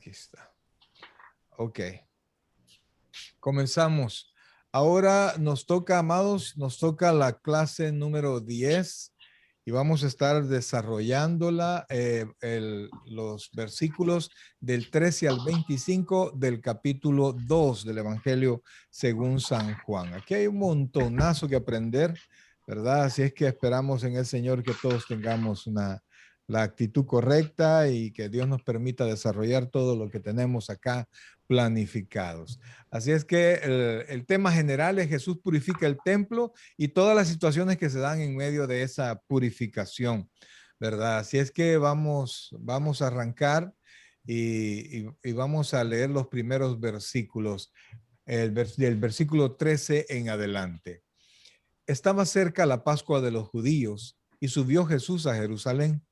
Aquí está. Ok. Comenzamos. Ahora nos toca, amados, nos toca la clase número 10 y vamos a estar desarrollándola, los versículos del 13 al 25 del capítulo 2 del Evangelio según San Juan. Aquí hay un montonazo que aprender, ¿verdad? Así es que esperamos en el Señor que todos tengamos la actitud correcta y que Dios nos permita desarrollar todo lo que tenemos acá planificados. Así es que el tema general es Jesús purifica el templo y todas las situaciones que se dan en medio de esa purificación, ¿verdad? Así es que vamos a arrancar y vamos a leer los primeros versículos, del versículo 13 en adelante. Estaba cerca la Pascua de los judíos y subió Jesús a Jerusalén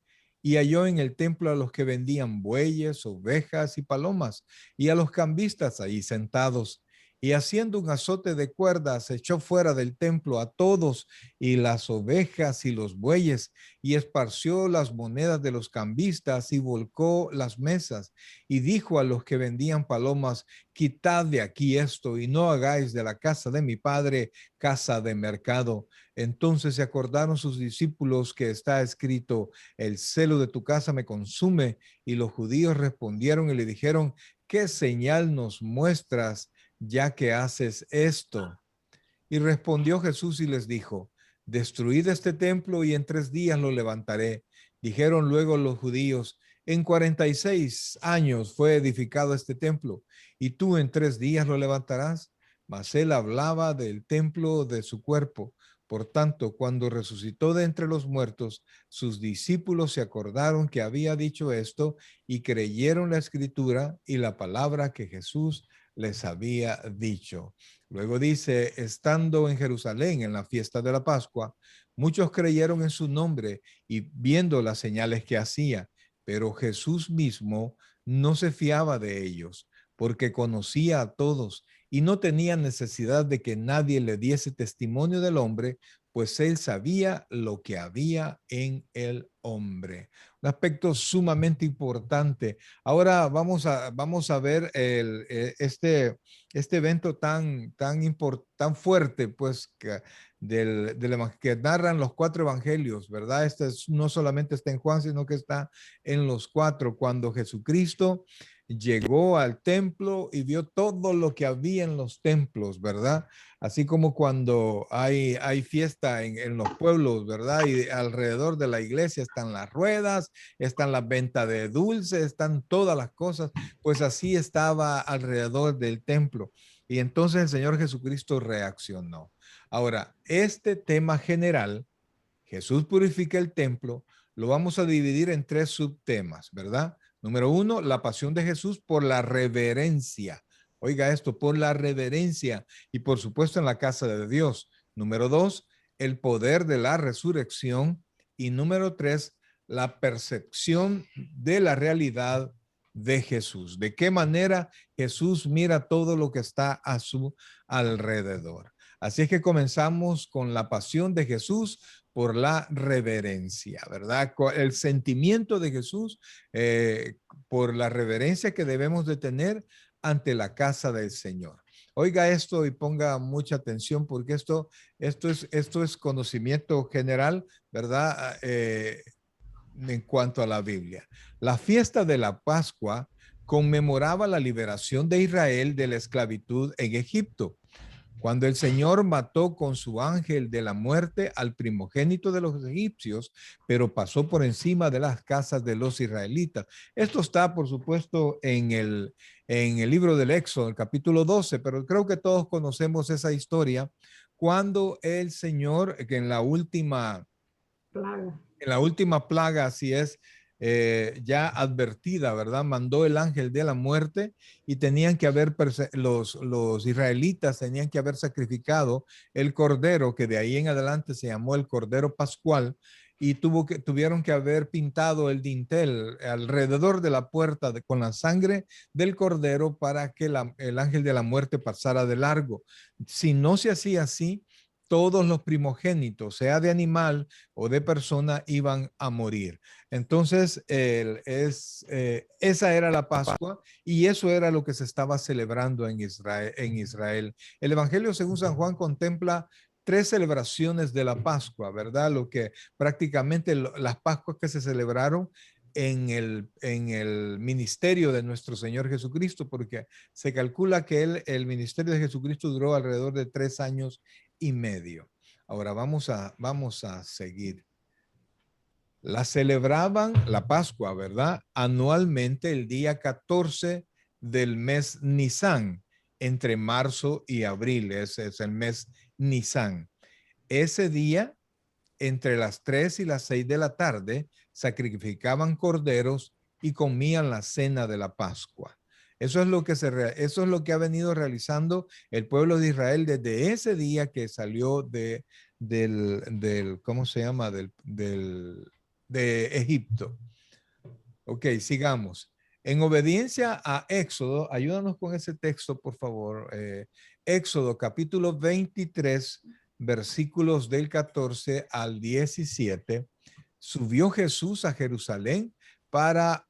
y halló en el templo a los que vendían bueyes, ovejas y palomas y a los cambistas ahí sentados. Y haciendo un azote de cuerdas, echó fuera del templo a todos y las ovejas y los bueyes, y esparció las monedas de los cambistas y volcó las mesas. Y dijo a los que vendían palomas: quitad de aquí esto y no hagáis de la casa de mi padre casa de mercado. Entonces se acordaron sus discípulos que está escrito: el celo de tu casa me consume. Y los judíos respondieron y le dijeron: ¿qué señal nos muestras ya que haces esto? Y respondió Jesús y les dijo: destruid este templo y en 3 días lo levantaré. Dijeron luego los judíos: en 46 años fue edificado este templo, y tú en 3 días lo levantarás. Mas él hablaba del templo de su cuerpo. Por tanto, cuando resucitó de entre los muertos, sus discípulos se acordaron que había dicho esto y creyeron la escritura y la palabra que Jesús les había dicho. Luego dice: estando en Jerusalén en la fiesta de la Pascua, muchos creyeron en su nombre y viendo las señales que hacía, pero Jesús mismo no se fiaba de ellos, porque conocía a todos y no tenía necesidad de que nadie le diese testimonio del hombre, pues él sabía lo que había en el hombre. Un aspecto sumamente importante. Ahora vamos a ver este evento tan fuerte, pues, que narran los 4 evangelios, ¿verdad? No solamente está en Juan, sino que está en los 4, cuando Jesucristo llegó al templo y vio todo lo que había en los templos, ¿verdad? Así como cuando hay fiesta en los pueblos, ¿verdad? Y alrededor de la iglesia están las ruedas, están las ventas de dulces, están todas las cosas, pues así estaba alrededor del templo. Y entonces el Señor Jesucristo reaccionó. Ahora, este tema general, Jesús purifica el templo, lo vamos a dividir en 3 subtemas, ¿verdad? Número 1, la pasión de Jesús por la reverencia. Oiga esto, por la reverencia y por supuesto en la casa de Dios. Número 2, el poder de la resurrección. Y número 3, la percepción de la realidad de Jesús. De qué manera Jesús mira todo lo que está a su alrededor. Así es que comenzamos con la pasión de Jesús por la reverencia, ¿verdad? El sentimiento de Jesús por la reverencia que debemos de tener ante la casa del Señor. Oiga esto y ponga mucha atención porque esto es conocimiento general, ¿verdad? En cuanto a la Biblia. La fiesta de la Pascua conmemoraba la liberación de Israel de la esclavitud en Egipto, cuando el Señor mató con su ángel de la muerte al primogénito de los egipcios, pero pasó por encima de las casas de los israelitas. Esto está, por supuesto, en el libro del Éxodo, el capítulo 12, pero creo que todos conocemos esa historia, cuando el Señor, que Plaga. en la última plaga, así es, ya advertida, ¿verdad? Mandó el ángel de la muerte y tenían que haber, los israelitas tenían que haber sacrificado el cordero, que de ahí en adelante se llamó el cordero pascual, y tuvieron que haber pintado el dintel alrededor de la puerta con la sangre del cordero para que el ángel de la muerte pasara de largo. Si no se hacía así, todos los primogénitos, sea de animal o de persona, iban a morir. Entonces, esa era la Pascua y eso era lo que se estaba celebrando en Israel. El Evangelio según San Juan contempla tres celebraciones de la Pascua, ¿verdad? Lo que prácticamente las Pascuas que se celebraron en el ministerio de nuestro Señor Jesucristo, porque se calcula que el ministerio de Jesucristo duró alrededor de 3 años y medio. Ahora vamos a seguir. La celebraban la Pascua, ¿verdad? Anualmente el día 14 del mes Nisan, entre marzo y abril, ese es el mes Nisan. Ese día, entre las 3 y las 6 de la tarde, sacrificaban corderos y comían la cena de la Pascua. Eso es lo que ha venido realizando el pueblo de Israel desde ese día que salió ¿cómo se llama? De Egipto. Ok, sigamos. En obediencia a Éxodo, ayúdanos con ese texto, por favor. Éxodo capítulo 23, versículos del 14 al 17. Subió Jesús a Jerusalén para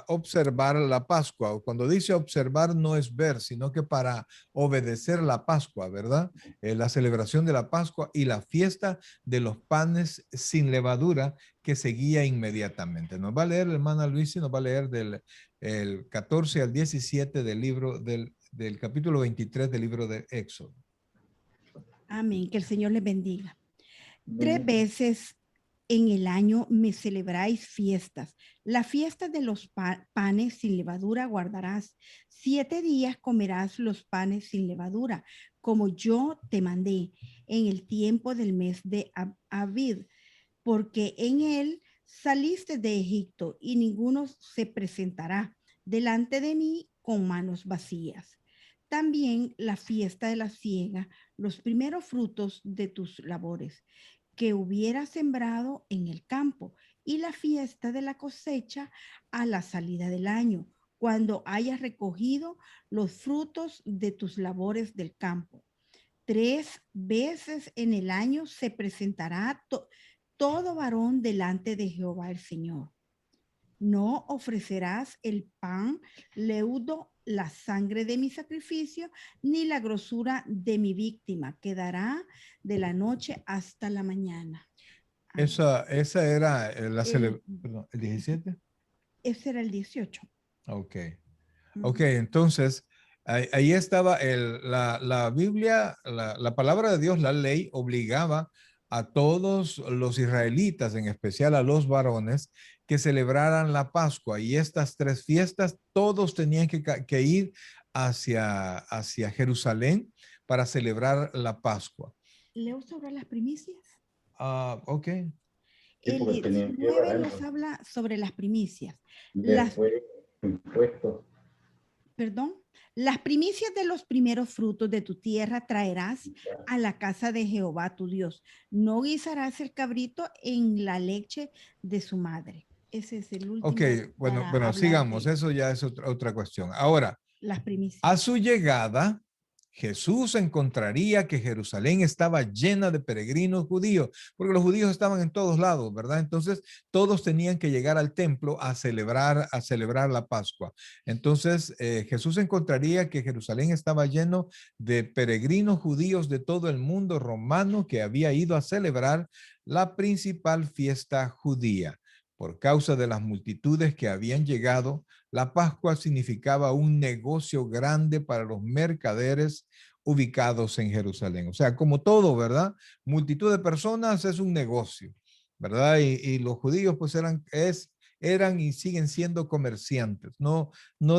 observar la Pascua. Cuando dice observar no es ver, sino que para obedecer la Pascua, ¿verdad? La celebración de la Pascua y la fiesta de los panes sin levadura que seguía inmediatamente. Nos va a leer la hermana Luis y nos va a leer el 14 al 17 del libro del capítulo 23 del libro de Éxodo. Amén. Que el Señor les bendiga. 3 veces en el año me celebráis fiestas. La fiesta de los panes sin levadura guardarás. 7 días comerás los panes sin levadura, como yo te mandé en el tiempo del mes de Abid, porque en él saliste de Egipto y ninguno se presentará delante de mí con manos vacías. También la fiesta de la siega, los primeros frutos de tus labores que hubiera sembrado en el campo, y la fiesta de la cosecha a la salida del año, cuando hayas recogido los frutos de tus labores del campo. 3 veces en el año se presentará todo varón delante de Jehová el Señor. No ofrecerás el pan leudo, la sangre de mi sacrificio, ni la grosura de mi víctima. Quedará de la noche hasta la mañana. Esa era el 17. Ese era el 18. Ok. Ok, entonces ahí estaba la Biblia, la palabra de Dios, la ley, obligaba a todos los israelitas, en especial a los varones, que celebraran la Pascua. Y estas tres fiestas, todos tenían que ir hacia Jerusalén para celebrar la Pascua. ¿Leo sobre las primicias? Ok. El 19 nos habla sobre las primicias. Perdón. Las primicias de los primeros frutos de tu tierra traerás a la casa de Jehová tu Dios. No guisarás el cabrito en la leche de su madre. Ese es el último. Ok, bueno, sigamos. Eso ya es otra cuestión. Ahora, las primicias. A su llegada, Jesús encontraría que Jerusalén estaba llena de peregrinos judíos, porque los judíos estaban en todos lados, ¿verdad? Entonces, todos tenían que llegar al templo a celebrar la Pascua. Entonces, Jesús encontraría que Jerusalén estaba lleno de peregrinos judíos de todo el mundo romano que había ido a celebrar la principal fiesta judía. Por causa de las multitudes que habían llegado, la Pascua significaba un negocio grande para los mercaderes ubicados en Jerusalén. O sea, como todo, ¿verdad? Multitud de personas es un negocio, ¿verdad? Y los judíos pues eran y siguen siendo comerciantes, no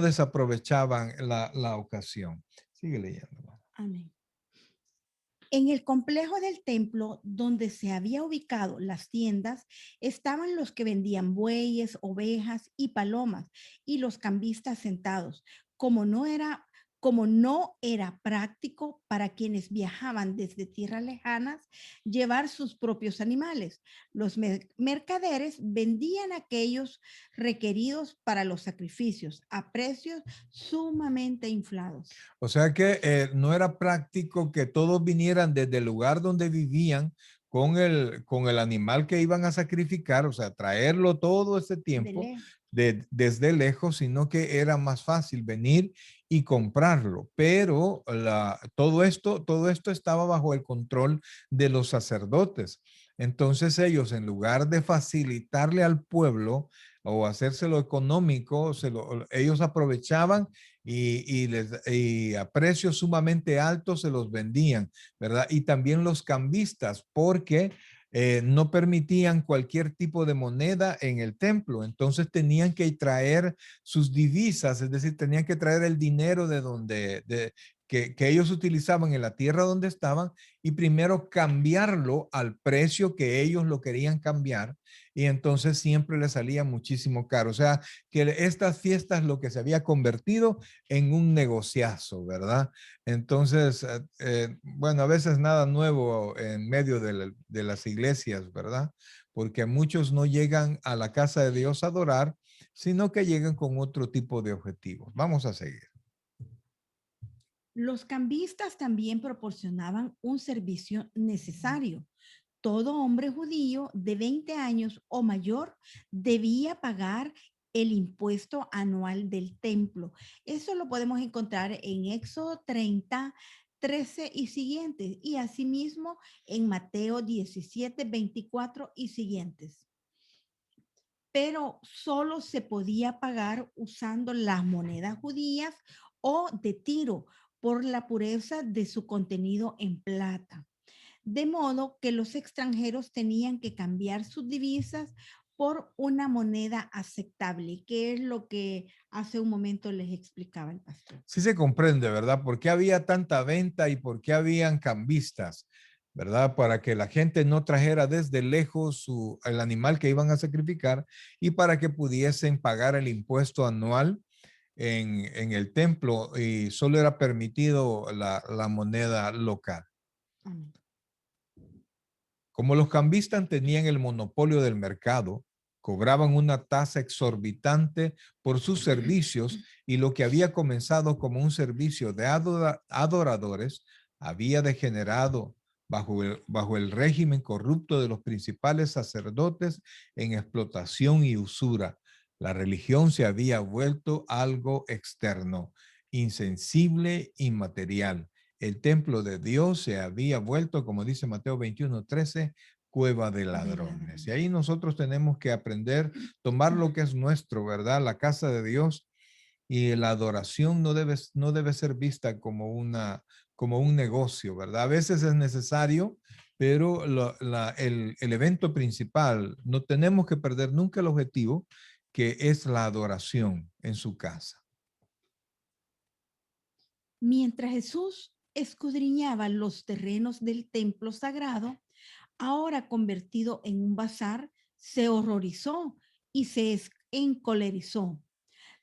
desaprovechaban la ocasión. Sigue leyendo. Amén. En el complejo del templo donde se había ubicado las tiendas estaban los que vendían bueyes, ovejas y palomas y los cambistas sentados. Como no era Como no era práctico para quienes viajaban desde tierras lejanas llevar sus propios animales, los mercaderes vendían aquellos requeridos para los sacrificios a precios sumamente inflados. O sea que no era práctico que todos vinieran desde el lugar donde vivían con el animal que iban a sacrificar, o sea, traerlo todo ese De tiempo lejos. desde lejos, sino que era más fácil venir y comprarlo. Pero todo esto estaba bajo el control de los sacerdotes. Entonces ellos, en lugar de facilitarle al pueblo o hacérselo económico, ellos aprovechaban y a precios sumamente altos se los vendían, ¿verdad? Y también los cambistas, porque no permitían cualquier tipo de moneda en el templo, entonces tenían que traer sus divisas, es decir, tenían que traer el dinero de que ellos utilizaban en la tierra donde estaban y primero cambiarlo al precio que ellos lo querían cambiar y entonces siempre les salía muchísimo caro. O sea, que estas fiestas lo que se había convertido en un negociazo, ¿verdad? Entonces, bueno, a veces nada nuevo en medio de las iglesias, ¿verdad? Porque muchos no llegan a la casa de Dios a adorar, sino que llegan con otro tipo de objetivos. Vamos a seguir. Los cambistas también proporcionaban un servicio necesario. Todo hombre judío de 20 años o mayor debía pagar el impuesto anual del templo. Eso lo podemos encontrar en Éxodo 30, 13 y siguientes, y asimismo en Mateo 17, 24 y siguientes. Pero solo se podía pagar usando las monedas judías o de Tiro por la pureza de su contenido en plata. De modo que los extranjeros tenían que cambiar sus divisas por una moneda aceptable, que es lo que hace un momento les explicaba el pastor. Sí se comprende, ¿verdad? ¿Por qué había tanta venta y por qué habían cambistas? ¿Verdad? Para que la gente no trajera desde lejos el animal que iban a sacrificar y para que pudiesen pagar el impuesto anual en el templo y solo era permitido la moneda local. Amén. Como los cambistas tenían el monopolio del mercado, cobraban una tasa exorbitante por sus servicios y lo que había comenzado como un servicio de adoradores había degenerado bajo el régimen corrupto de los principales sacerdotes en explotación y usura. La religión se había vuelto algo externo, insensible, inmaterial. El templo de Dios se había vuelto, como dice Mateo 21:13, cueva de ladrones. Y ahí nosotros tenemos que aprender, tomar lo que es nuestro, ¿verdad? La casa de Dios y la adoración no debe ser vista como un negocio, ¿verdad? A veces es necesario, pero el evento principal, no tenemos que perder nunca el objetivo, que es la adoración en su casa. Mientras Jesús escudriñaba los terrenos del templo sagrado, ahora convertido en un bazar, se horrorizó y se encolerizó.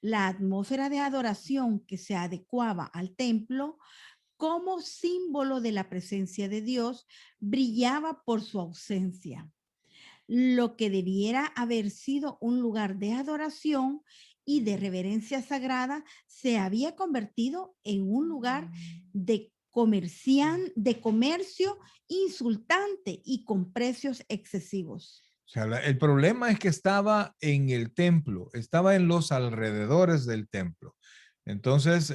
La atmósfera de adoración que se adecuaba al templo como símbolo de la presencia de Dios brillaba por su ausencia. Lo que debiera haber sido un lugar de adoración y de reverencia sagrada se había convertido en un lugar de comercio insultante y con precios excesivos. O sea, el problema es que estaba en el templo, estaba en los alrededores del templo. Entonces,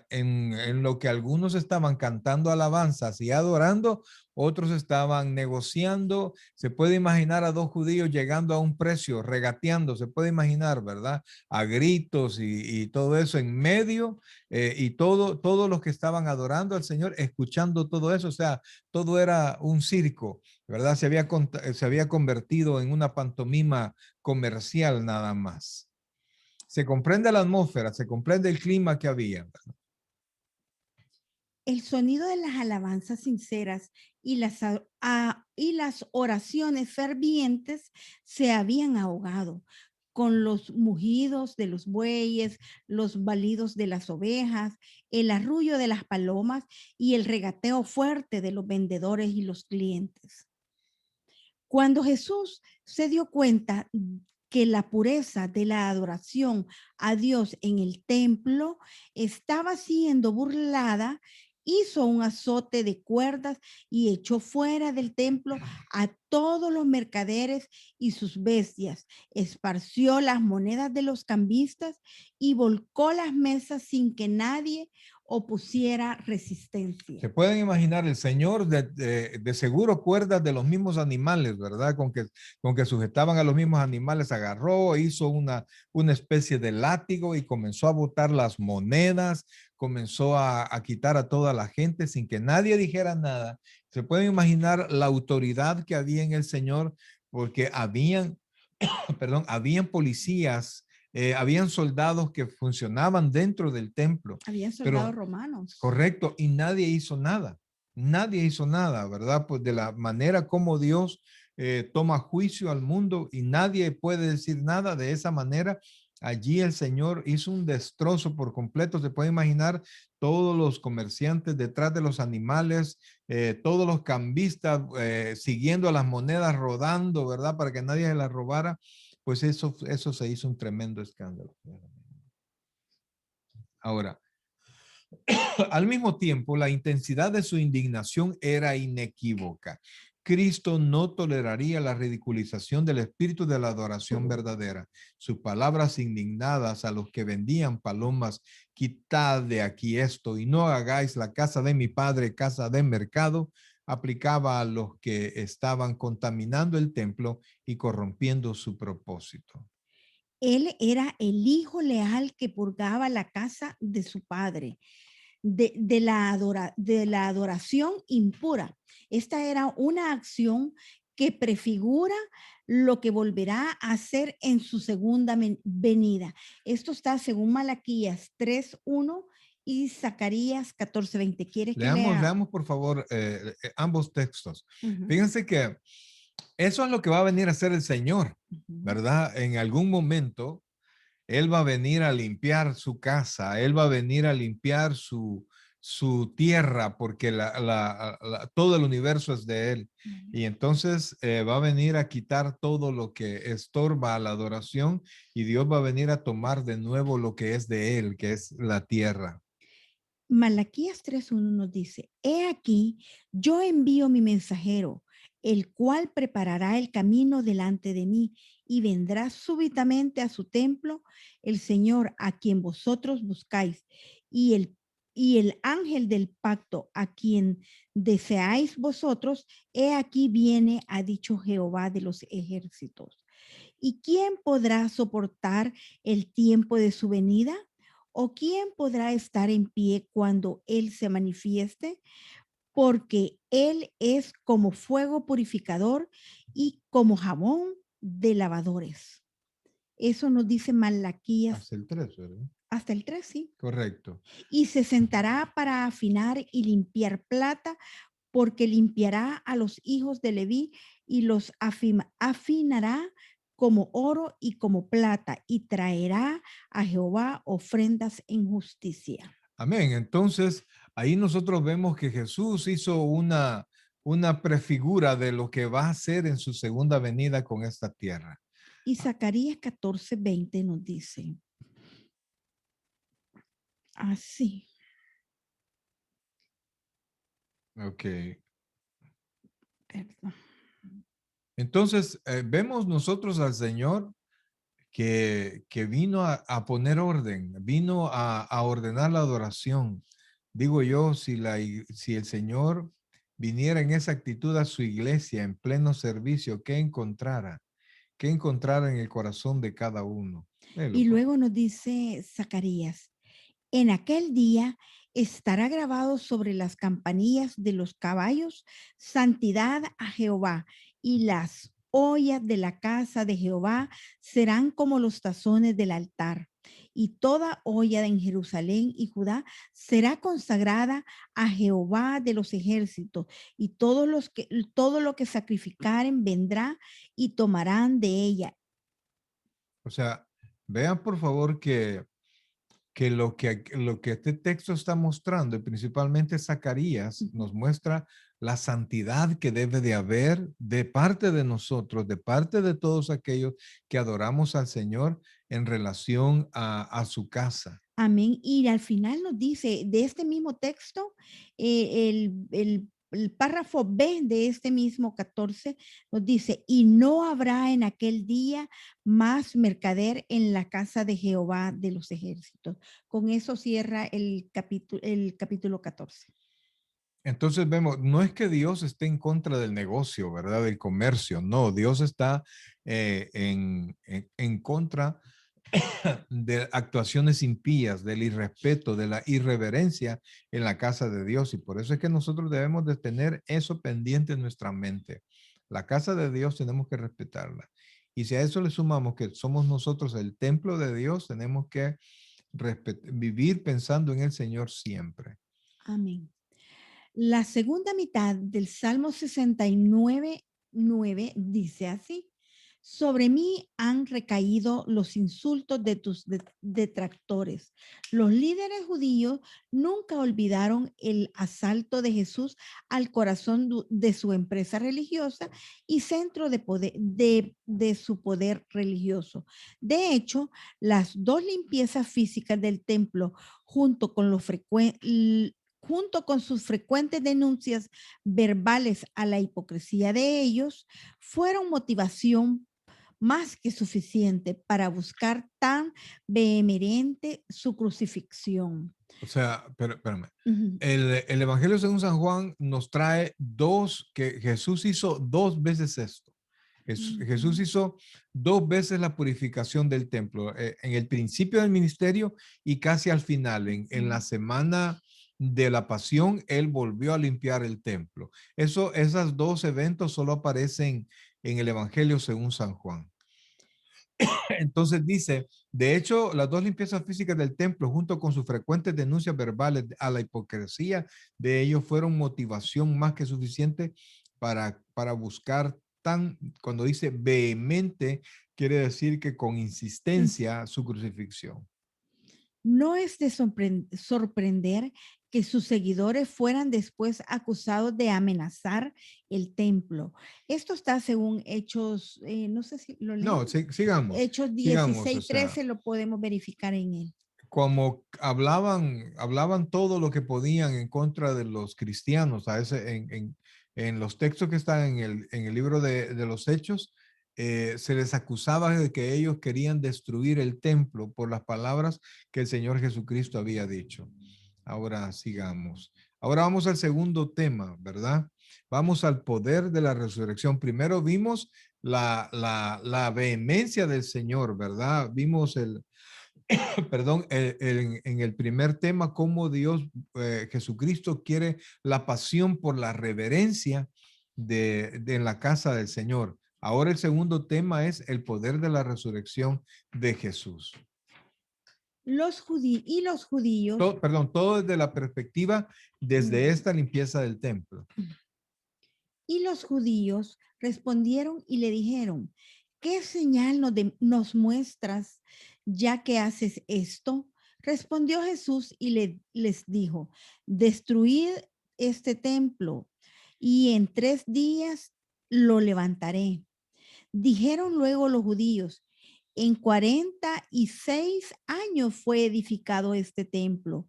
en lo que algunos estaban cantando alabanzas y adorando, otros estaban negociando. Se puede imaginar a dos judíos llegando a un precio, regateando, se puede imaginar, ¿verdad? A gritos y todo eso en medio, y todos los que estaban adorando al Señor, escuchando todo eso. O sea, todo era un circo, ¿verdad? Se había convertido en una pantomima comercial nada más. Se comprende la atmósfera, se comprende el clima que había. El sonido de las alabanzas sinceras y las oraciones fervientes se habían ahogado, con los mugidos de los bueyes, los balidos de las ovejas, el arrullo de las palomas y el regateo fuerte de los vendedores y los clientes. Cuando Jesús se dio cuenta que la pureza de la adoración a Dios en el templo estaba siendo burlada, hizo un azote de cuerdas y echó fuera del templo a todos los mercaderes y sus bestias, esparció las monedas de los cambistas y volcó las mesas sin que nadie opusiera resistencia. Se pueden imaginar el Señor de seguro cuerdas de los mismos animales, ¿verdad? Con que sujetaban a los mismos animales, agarró, hizo una especie de látigo y comenzó a botar las monedas, comenzó a quitar a toda la gente sin que nadie dijera nada. Se pueden imaginar la autoridad que había en el Señor porque perdón, habían policías, habían soldados que funcionaban dentro del templo. Habían soldados romanos. Correcto, y nadie hizo nada. Nadie hizo nada, ¿verdad? Pues de la manera como Dios toma juicio al mundo y nadie puede decir nada de esa manera. Allí el Señor hizo un destrozo por completo. Se puede imaginar todos los comerciantes detrás de los animales, todos los cambistas siguiendo a las monedas rodando, ¿verdad? Para que nadie se las robara. Pues eso se hizo un tremendo escándalo. Ahora, al mismo tiempo, la intensidad de su indignación era inequívoca. Cristo no toleraría la ridiculización del espíritu de la adoración verdadera. Sus palabras indignadas a los que vendían palomas, quitad de aquí esto y no hagáis la casa de mi padre casa de mercado, aplicaba a los que estaban contaminando el templo y corrompiendo su propósito. Él era el hijo leal que purgaba la casa de su padre, de la adoración impura. Esta era una acción que prefigura lo que volverá a hacer en su segunda venida. Esto está según Malaquías 3:1 y Zacarías 14:20. ¿Quieres que lea? Leamos por favor ambos textos. Fíjense que eso es lo que va a venir a hacer el Señor, ¿verdad? En algún momento, Él va a venir a limpiar su casa, Él va a venir a limpiar su tierra, porque todo el universo es de Él. Y entonces va a venir a quitar todo lo que estorba a la adoración y Dios va a venir a tomar de nuevo lo que es de Él, que es la tierra. Malaquías 3:1 nos dice, he aquí, yo envío mi mensajero, el cual preparará el camino delante de mí y vendrá súbitamente a su templo el Señor a quien vosotros buscáis y el ángel del pacto a quien deseáis vosotros, he aquí viene, ha dicho Jehová de los ejércitos. ¿Y quién podrá soportar el tiempo de su venida? ¿O quién podrá estar en pie cuando Él se manifieste? Porque Él es como fuego purificador y como jabón de lavadores. Eso nos dice Malaquías. Hasta el 3, ¿verdad? Hasta el 3, sí. Correcto. Y se sentará para afinar y limpiar plata, porque limpiará a los hijos de Leví y los afinará como oro y como plata, y traerá a Jehová ofrendas en justicia. Amén. Entonces, ahí nosotros vemos que Jesús hizo una prefigura de lo que va a hacer en su segunda venida con esta tierra. Y Zacarías 14:20 nos dice así. Ok. Perdón. Entonces, vemos nosotros al Señor que vino a poner orden, vino a ordenar la adoración. Digo yo, si el Señor viniera en esa actitud a su iglesia en pleno servicio, ¿qué encontrara? ¿Qué encontrara en el corazón de cada uno? Y luego nos dice Zacarías, en aquel día estará grabado sobre las campanillas de los caballos, santidad a Jehová, y las ollas de la casa de Jehová serán como los tazones del altar. Y toda olla en Jerusalén y Judá será consagrada a Jehová de los ejércitos, y todo lo que sacrificaren vendrá y tomarán de ella. O sea, vean por favor que lo que este texto está mostrando, y principalmente Zacarías, nos muestra la santidad que debe de haber de parte de nosotros, de parte de todos aquellos que adoramos al Señor en relación a su casa. Amén. Y al final nos dice de este mismo texto, el párrafo B de este mismo 14 nos dice, y no habrá en aquel día más mercader en la casa de Jehová de los ejércitos. Con eso cierra el capítulo 14. Entonces vemos, no es que Dios esté en contra del negocio, ¿verdad? Del comercio, no, Dios está en contra de actuaciones impías, del irrespeto, de la irreverencia en la casa de Dios. Y por eso es que nosotros debemos de tener eso pendiente en nuestra mente. La casa de Dios tenemos que respetarla. Y si a eso le sumamos que somos nosotros el templo de Dios, tenemos que vivir pensando en el Señor siempre. Amén. La segunda mitad del Salmo 69:9 dice así: sobre mí han recaído los insultos de tus detractores. Los líderes judíos nunca olvidaron el asalto de Jesús al corazón de su empresa religiosa y centro de poder de su poder religioso. De hecho, las dos limpiezas físicas del templo, junto con junto con sus frecuentes denuncias verbales a la hipocresía de ellos, fueron motivación más que suficiente para buscar tan vehemente su crucifixión. O sea, pero, espérame. Ujú. El Evangelio según San Juan nos trae que Jesús hizo dos veces esto. Jesús hizo dos veces la purificación del templo, en el principio del ministerio y casi al final, en la semana de la pasión, él volvió a limpiar el templo. Esos dos eventos solo aparecen en el Evangelio según San Juan. Entonces dice, de hecho, las dos limpiezas físicas del templo, junto con sus frecuentes denuncias verbales a la hipocresía de ellos, fueron motivación más que suficiente para buscar cuando dice vehemente, quiere decir que con insistencia su crucifixión. No es de sorprender que sus seguidores fueran después acusados de amenazar el templo. Esto está según Hechos, no sé si lo No, leemos. Hechos sigamos, o 16, sea, 13 lo podemos verificar en él. como hablaban todo lo que podían en contra de los cristianos, en los textos que están en el libro de los Hechos, se les acusaba de que ellos querían destruir el templo por las palabras que el Señor Jesucristo había dicho. Ahora sigamos. Ahora vamos al segundo tema, ¿verdad? Vamos al poder de la resurrección. Primero vimos la vehemencia del Señor, ¿verdad? Vimos perdón, en el primer tema, cómo Dios, Jesucristo quiere la pasión por la reverencia en la casa del Señor. Ahora el segundo tema es el poder de la resurrección de Jesús. Los judíos, Perdón, todo desde la perspectiva, desde mm, esta limpieza del templo. y los judíos respondieron y le dijeron, ¿qué señal nos muestras ya que haces esto? Respondió Jesús y les dijo, destruid este templo y en 3 días lo levantaré. Dijeron luego los judíos, en 46 años fue edificado este templo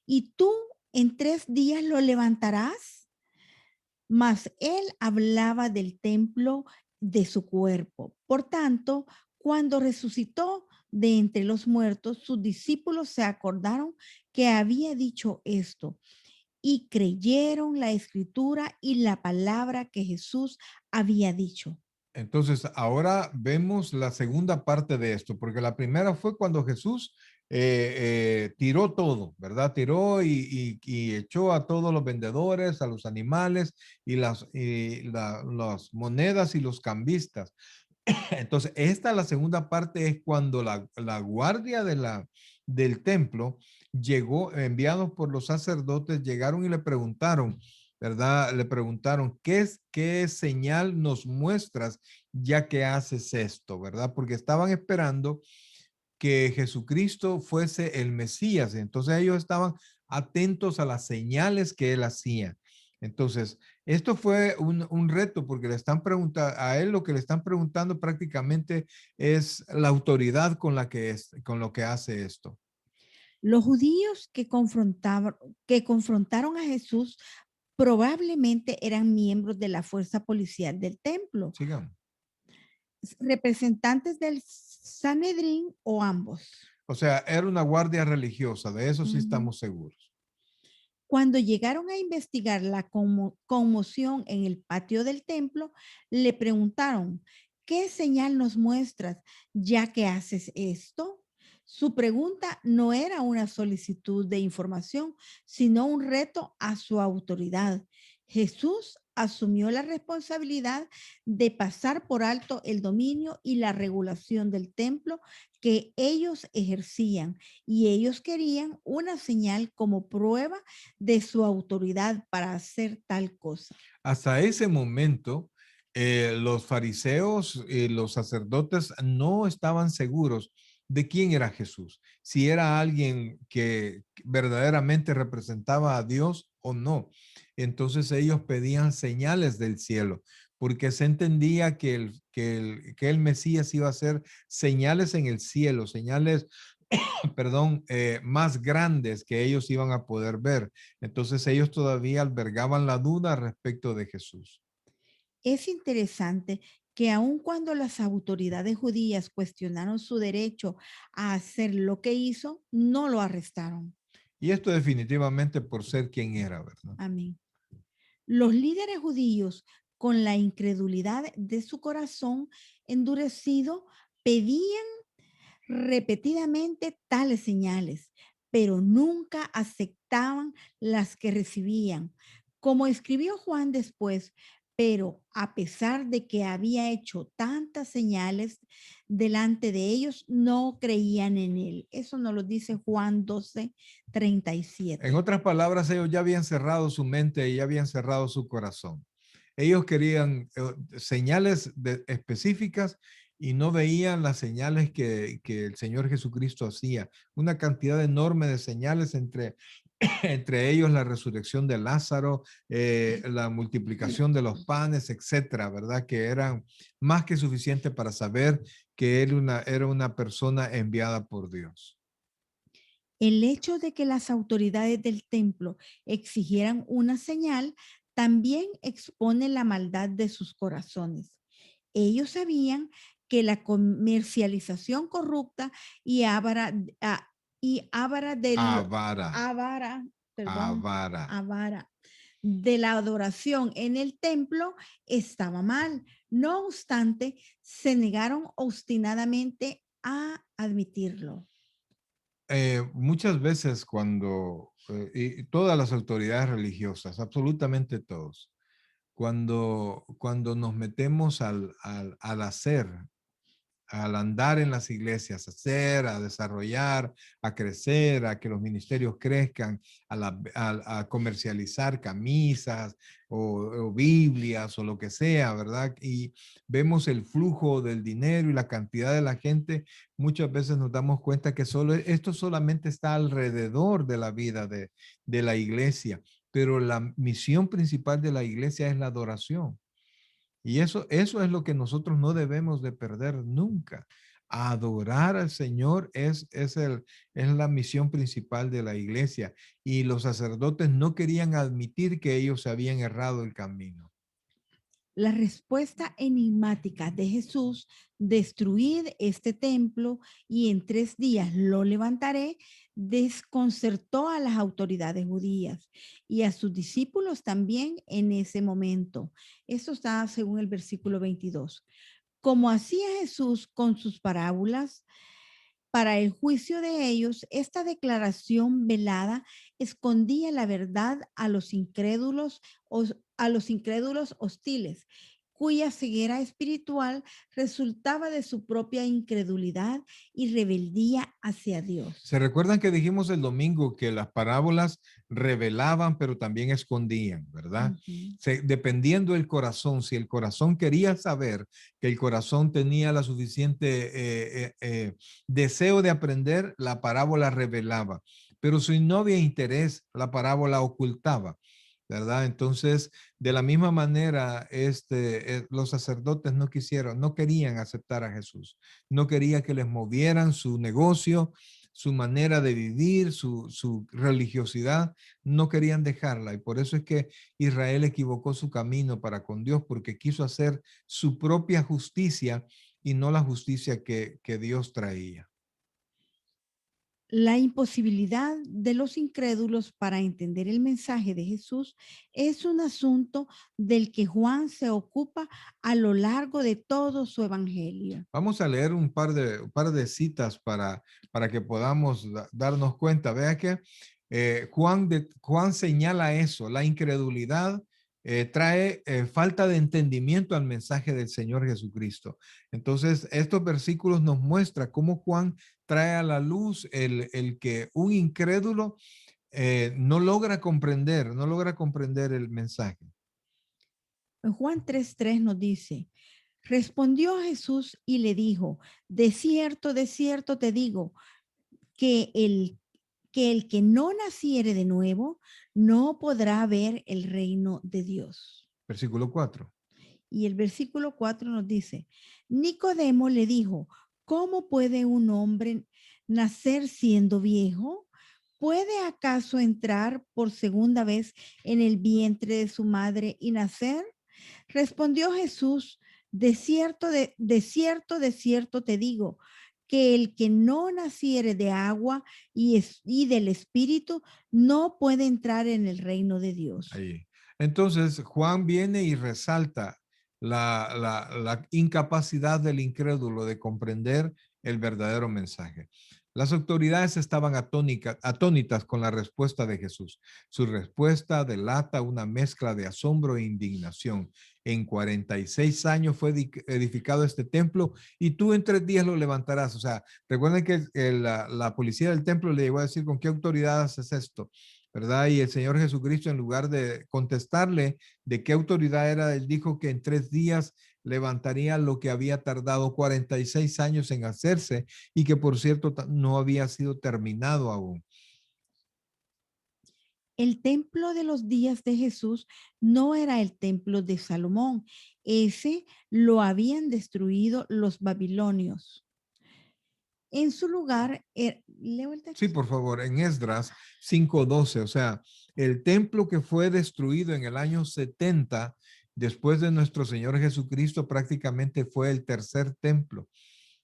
y tú en 3 días lo levantarás. Mas él hablaba del templo de su cuerpo. Por tanto, cuando resucitó de entre los muertos, sus discípulos se acordaron que había dicho esto y creyeron la escritura y la palabra que Jesús había dicho. Entonces, ahora vemos la segunda parte de esto, porque la primera fue cuando Jesús tiró todo, ¿verdad? Tiró y echó a todos los vendedores, a los animales las monedas y los cambistas. Entonces, la segunda parte es cuando la guardia del templo llegó, enviados por los sacerdotes, llegaron y le preguntaron, ¿verdad? Le preguntaron, qué señal nos muestras ya que haces esto, ¿verdad? Porque estaban esperando que Jesucristo fuese el Mesías. Entonces ellos estaban atentos a las señales que él hacía. Entonces, esto fue un reto porque le están preguntando a él, lo que le están preguntando prácticamente es la autoridad con lo que hace esto. Los judíos que confrontaron a Jesús probablemente eran miembros de la fuerza policial del templo, Sigan. representantes del Sanedrín o ambos. O sea, era una guardia religiosa, de eso sí Ujú. estamos seguros. Cuando llegaron a investigar la conmoción en el patio del templo, le preguntaron, ¿qué señal nos muestras ya que haces esto? Su pregunta no era una solicitud de información, sino un reto a su autoridad. Jesús asumió la responsabilidad de pasar por alto el dominio y la regulación del templo que ellos ejercían, y ellos querían una señal como prueba de su autoridad para hacer tal cosa. Hasta ese momento, los fariseos y los sacerdotes no estaban seguros de quién era Jesús, si era alguien que verdaderamente representaba a Dios o no. Entonces ellos pedían señales del cielo, porque se entendía que el Mesías iba a hacer señales en el cielo, señales, perdón, más grandes que ellos iban a poder ver. Entonces ellos todavía albergaban la duda respecto de Jesús. Es interesante que aun cuando las autoridades judías cuestionaron su derecho a hacer lo que hizo, no lo arrestaron. Y esto definitivamente por ser quien era, ¿verdad? Amén. Los líderes judíos, con la incredulidad de su corazón endurecido, pedían repetidamente tales señales, pero nunca aceptaban las que recibían. Como escribió Juan después, pero a pesar de que había hecho tantas señales delante de ellos, no creían en él. Eso nos lo dice Juan 12, En 37. otras palabras, ellos ya habían cerrado su mente y ya habían cerrado su corazón. Ellos querían señales específicas y no veían las señales que el Señor Jesucristo hacía. Una cantidad enorme de señales entre ellos la resurrección de Lázaro, la multiplicación de los panes, etcétera, ¿verdad? Que eran más que suficiente para saber que él era una persona enviada por Dios. El hecho de que las autoridades del templo exigieran una señal también expone la maldad de sus corazones. Ellos sabían que la comercialización corrupta y avara Avara, avara, perdón, avara. avara de la adoración en el templo estaba mal. No obstante, se negaron obstinadamente a admitirlo. Muchas veces y todas las autoridades religiosas, absolutamente todos, cuando nos metemos al hacer, al andar en las iglesias, a hacer, a desarrollar, a crecer, a que los ministerios crezcan, a comercializar camisas o Biblias o lo que sea, ¿verdad? Y vemos el flujo del dinero y la cantidad de la gente, muchas veces nos damos cuenta que esto solamente está alrededor de la vida de la iglesia, pero la misión principal de la iglesia es la adoración. Y eso es lo que nosotros no debemos de perder nunca. Adorar al Señor es la misión principal de la iglesia. Y los sacerdotes no querían admitir que ellos habían errado el camino. La respuesta enigmática de Jesús, destruid este templo y en 3 días lo levantaré, desconcertó a las autoridades judías y a sus discípulos también en ese momento. Eso está según el versículo 22. Como hacía Jesús con sus parábolas, para el juicio de ellos, esta declaración velada escondía la verdad a los incrédulos hostiles. cuya ceguera espiritual resultaba de su propia incredulidad y rebeldía hacia Dios. ¿Se recuerdan que dijimos el domingo que las parábolas revelaban, pero también escondían, verdad? Ujú. Dependiendo del corazón, si el corazón quería saber, que el corazón tenía la suficiente deseo de aprender, la parábola revelaba. Pero si no había interés, la parábola ocultaba, ¿verdad? Entonces, de la misma manera, los sacerdotes no querían aceptar a Jesús, no quería que les movieran su negocio, su manera de vivir, su religiosidad, no querían dejarla. Y por eso es que Israel equivocó su camino para con Dios, porque quiso hacer su propia justicia y no la justicia que Dios traía. La imposibilidad de los incrédulos para entender el mensaje de Jesús es un asunto del que Juan se ocupa a lo largo de todo su evangelio. Vamos a leer un par de citas para que podamos darnos cuenta. Vea que Juan señala eso, la incredulidad trae falta de entendimiento al mensaje del Señor Jesucristo. Entonces, estos versículos nos muestran cómo Juan trae a la luz el que un incrédulo no logra comprender el mensaje. En Juan 3:3 nos dice, respondió Jesús y le dijo, de cierto te digo, que el que no naciere de nuevo no podrá ver el reino de Dios. Versículo 4. Y el versículo 4 nos dice, Nicodemo le dijo, ¿cómo puede un hombre nacer siendo viejo? ¿Puede acaso entrar por segunda vez en el vientre de su madre y nacer? Respondió Jesús, de cierto te digo, que el que no naciere de agua y del Espíritu no puede entrar en el reino de Dios. Ahí. Entonces, Juan viene y resalta la incapacidad del incrédulo de comprender el verdadero mensaje. Las autoridades estaban atónitas con la respuesta de Jesús. Su respuesta delata una mezcla de asombro e indignación. En 46 años fue edificado este templo y tú en 3 días lo levantarás. O sea, recuerden que la policía del templo le llegó a decir, ¿con qué autoridad haces esto? ¿Verdad? Y el Señor Jesucristo, en lugar de contestarle de qué autoridad era, él dijo que en 3 días levantaría lo que había tardado 46 años en hacerse y que, por cierto, no había sido terminado aún. El templo de los días de Jesús no era el templo de Salomón. Ese lo habían destruido los babilonios. En su lugar, leo el Sí, texto. por favor, en Esdras 5:12, o sea, el templo que fue destruido en el año 70 después de nuestro Señor Jesucristo prácticamente fue el tercer templo,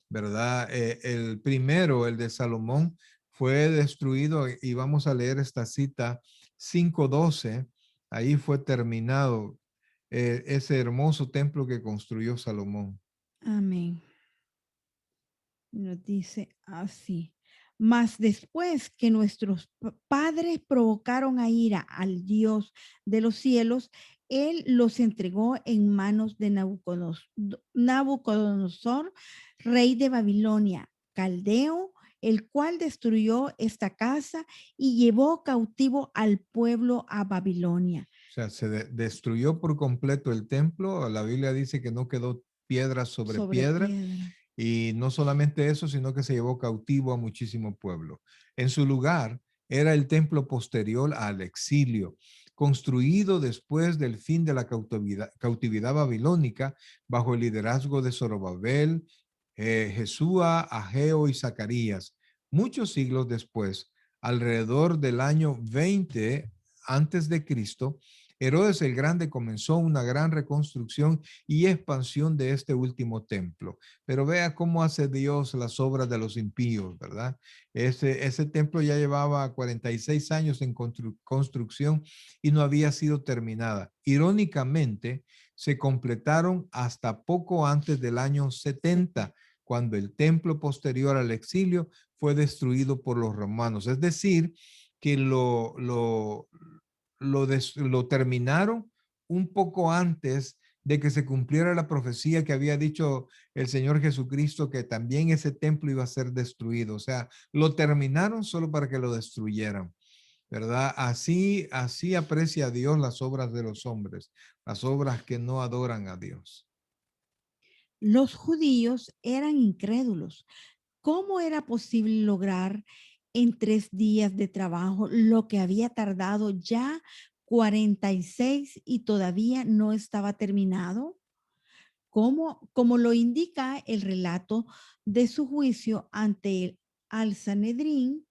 ¿verdad? El primero, el de Salomón, fue destruido y vamos a leer esta cita 5:12, ahí fue terminado ese hermoso templo que construyó Salomón. Amén. Nos dice así. Mas después que nuestros padres provocaron a ira al Dios de los cielos, Él los entregó en manos de Nabucodonosor, rey de Babilonia, caldeo, el cual destruyó esta casa y llevó cautivo al pueblo a Babilonia. O sea, se destruyó por completo el templo. La Biblia dice que no quedó piedra sobre Sobre piedra. piedra. Y no solamente eso, sino que se llevó cautivo a muchísimo pueblo. En su lugar era el templo posterior al exilio, construido después del fin de la cautividad babilónica bajo el liderazgo de Zorobabel, Jesúa, Ageo y Zacarías. Muchos siglos después, alrededor del año 20 antes de Cristo, Herodes el Grande comenzó una gran reconstrucción y expansión de este último templo. Pero vea cómo hace Dios las obras de los impíos, ¿verdad? Ese templo ya llevaba 46 años en construcción y no había sido terminada. Irónicamente, se completaron hasta poco antes del año 70, cuando el templo posterior al exilio fue destruido por los romanos. Es decir, que lo terminaron un poco antes de que se cumpliera la profecía que había dicho el Señor Jesucristo, que también ese templo iba a ser destruido. O sea, lo terminaron solo para que lo destruyeran, ¿verdad? Así aprecia Dios las obras de los hombres, las obras que no adoran a Dios. Los judíos eran incrédulos. ¿Cómo era posible lograr en 3 días de trabajo lo que había tardado ya 46 y todavía no estaba terminado? Como lo indica el relato de su juicio ante el al Sanedrín,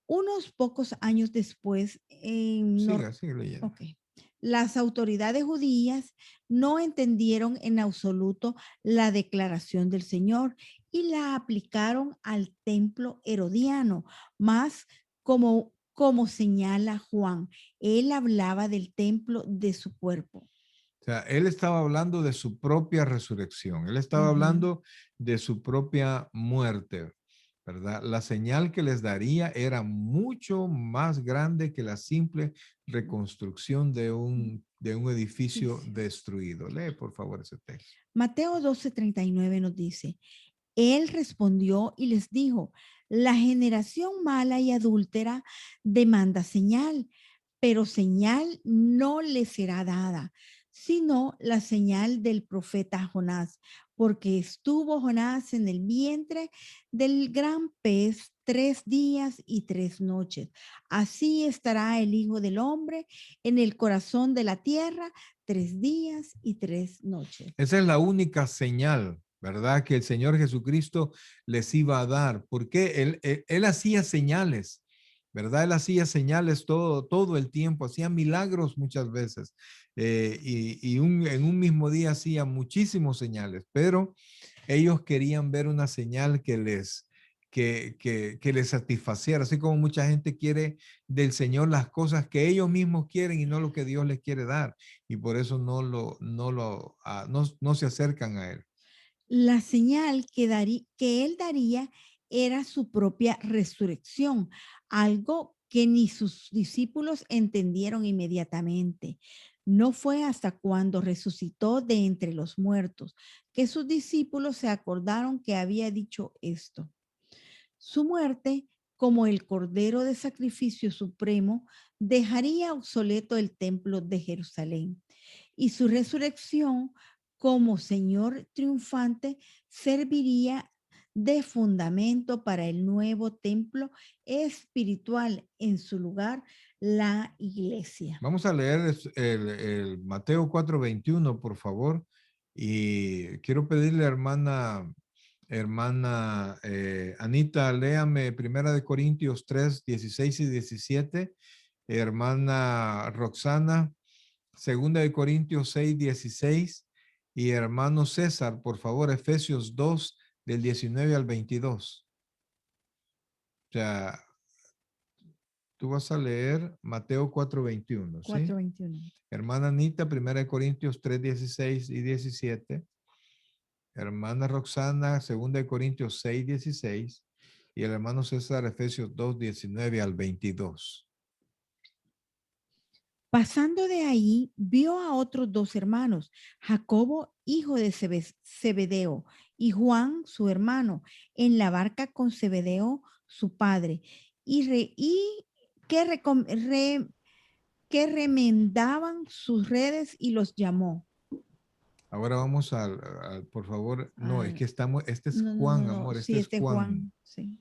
unos pocos años después, Sigue leyendo. ok, las autoridades judías no entendieron en absoluto la declaración del Señor y la aplicaron al templo herodiano, más como señala Juan. Él hablaba del templo de su cuerpo. O sea, él estaba hablando de su propia resurrección, él estaba Ujú. hablando de su propia muerte, ¿verdad? La señal que les daría era mucho más grande que la simple reconstrucción de un edificio Sí. destruido. Lee, por favor, ese texto. Mateo 12:39 nos dice, Él respondió y les dijo, la generación mala y adúltera demanda señal, pero señal no le será dada, sino la señal del profeta Jonás, porque estuvo Jonás en el vientre del gran pez 3 días y 3 noches. Así estará el Hijo del Hombre en el corazón de la tierra 3 días y 3 noches. Esa es la única señal, ¿verdad? Que el Señor Jesucristo les iba a dar, porque él hacía señales, ¿verdad? Él hacía señales todo el tiempo, hacía milagros muchas veces, en un mismo día hacía muchísimos señales, pero ellos querían ver una señal que les satisfaciera, así como mucha gente quiere del Señor las cosas que ellos mismos quieren y no lo que Dios les quiere dar, y por eso no se acercan a Él. La señal que él daría era su propia resurrección, algo que ni sus discípulos entendieron inmediatamente. No fue hasta cuando resucitó de entre los muertos que sus discípulos se acordaron que había dicho esto. Su muerte, como el Cordero de Sacrificio Supremo, dejaría obsoleto el templo de Jerusalén y su resurrección como Señor triunfante serviría de fundamento para el nuevo templo espiritual, en su lugar, la iglesia. Vamos a leer el Mateo 4:21, por favor, y quiero pedirle, hermana Anita, léame Primera de Corintios 3:16 y 17. Hermana Roxana, Segunda de Corintios 6:16. Y hermano César, por favor, Efesios 2 del 19 al 22. O sea, tú vas a leer Mateo 4:21, ¿sí? 4:21. Hermana Anita, Primera de Corintios 3:16 y 17. Hermana Roxana, Segunda de Corintios 6:16. Y el hermano César, Efesios 2:19 al 22. Pasando de ahí, vio a otros 2 hermanos, Jacobo, hijo de Zebedeo, y Juan, su hermano, en la barca con Zebedeo, su padre, y que remendaban sus redes y los llamó. Ahora vamos por favor, no, es Al- que este es no, no, Juan, no, no, amor, sí, este es este Juan. Juan, sí.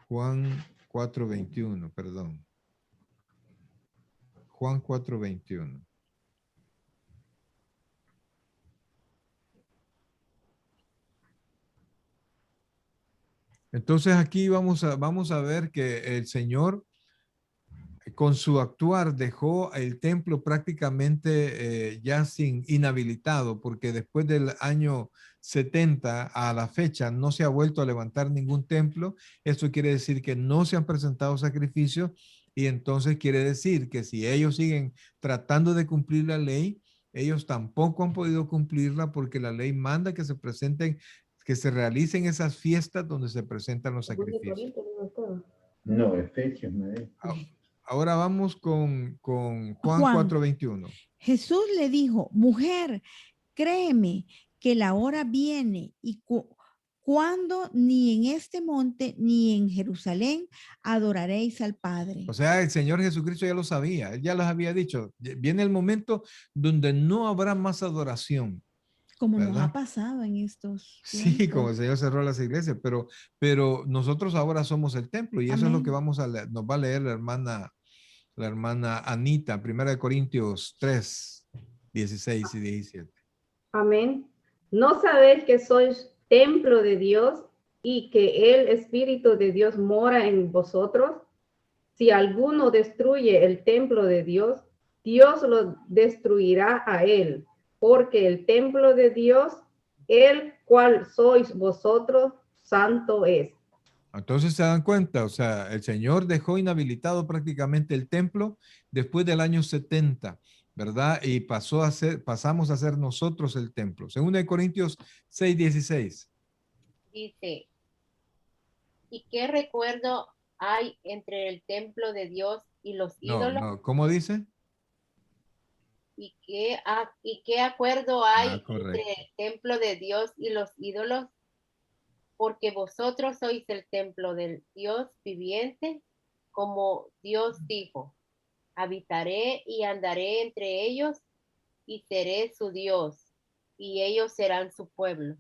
Juan 4:21, perdón. Juan 4:21. Entonces aquí vamos a ver que el Señor con su actuar dejó el templo prácticamente ya sin inhabilitado, porque después del año 70 a la fecha no se ha vuelto a levantar ningún templo. Esto quiere decir que no se han presentado sacrificios, y entonces quiere decir que si ellos siguen tratando de cumplir la ley, ellos tampoco han podido cumplirla, porque la ley manda que se presenten, que se realicen esas fiestas donde se presentan los sacrificios. No, Efesios me dijo. Ah, Ahora vamos con Juan Juan, 4:21. Jesús le dijo, mujer, créeme que la hora viene y cuando ni en este monte ni en Jerusalén adoraréis al Padre. O sea, el Señor Jesucristo ya lo sabía, Él ya los había dicho. Viene el momento donde no habrá más adoración, Como nos ha ¿verdad? pasado en estos Sí, como el tiempos. Señor cerró las iglesias, pero nosotros ahora somos el templo y eso es lo que Amén. vamos a leer, nos va a leer la hermana Anita, 1 Corintios 3, 16 y 17. Amén. ¿No sabéis que sois templo de Dios y que el Espíritu de Dios mora en vosotros? Si alguno destruye el templo de Dios, Dios lo destruirá a él, porque el templo de Dios, el cual sois vosotros, santo es. Entonces se dan cuenta, o sea, el Señor dejó inhabilitado prácticamente el templo después del año 70, ¿verdad? Y pasamos a ser nosotros el templo. Según de Corintios 6, 16. Dice, ¿y qué recuerdo hay entre el templo de Dios y los No, ídolos? no, ¿cómo dice? ¿Y qué acuerdo hay entre Correcto. el templo de Dios y los ídolos? Porque vosotros sois el templo del Dios viviente, como Dios dijo, habitaré y andaré entre ellos y seré su Dios, y ellos serán su pueblo.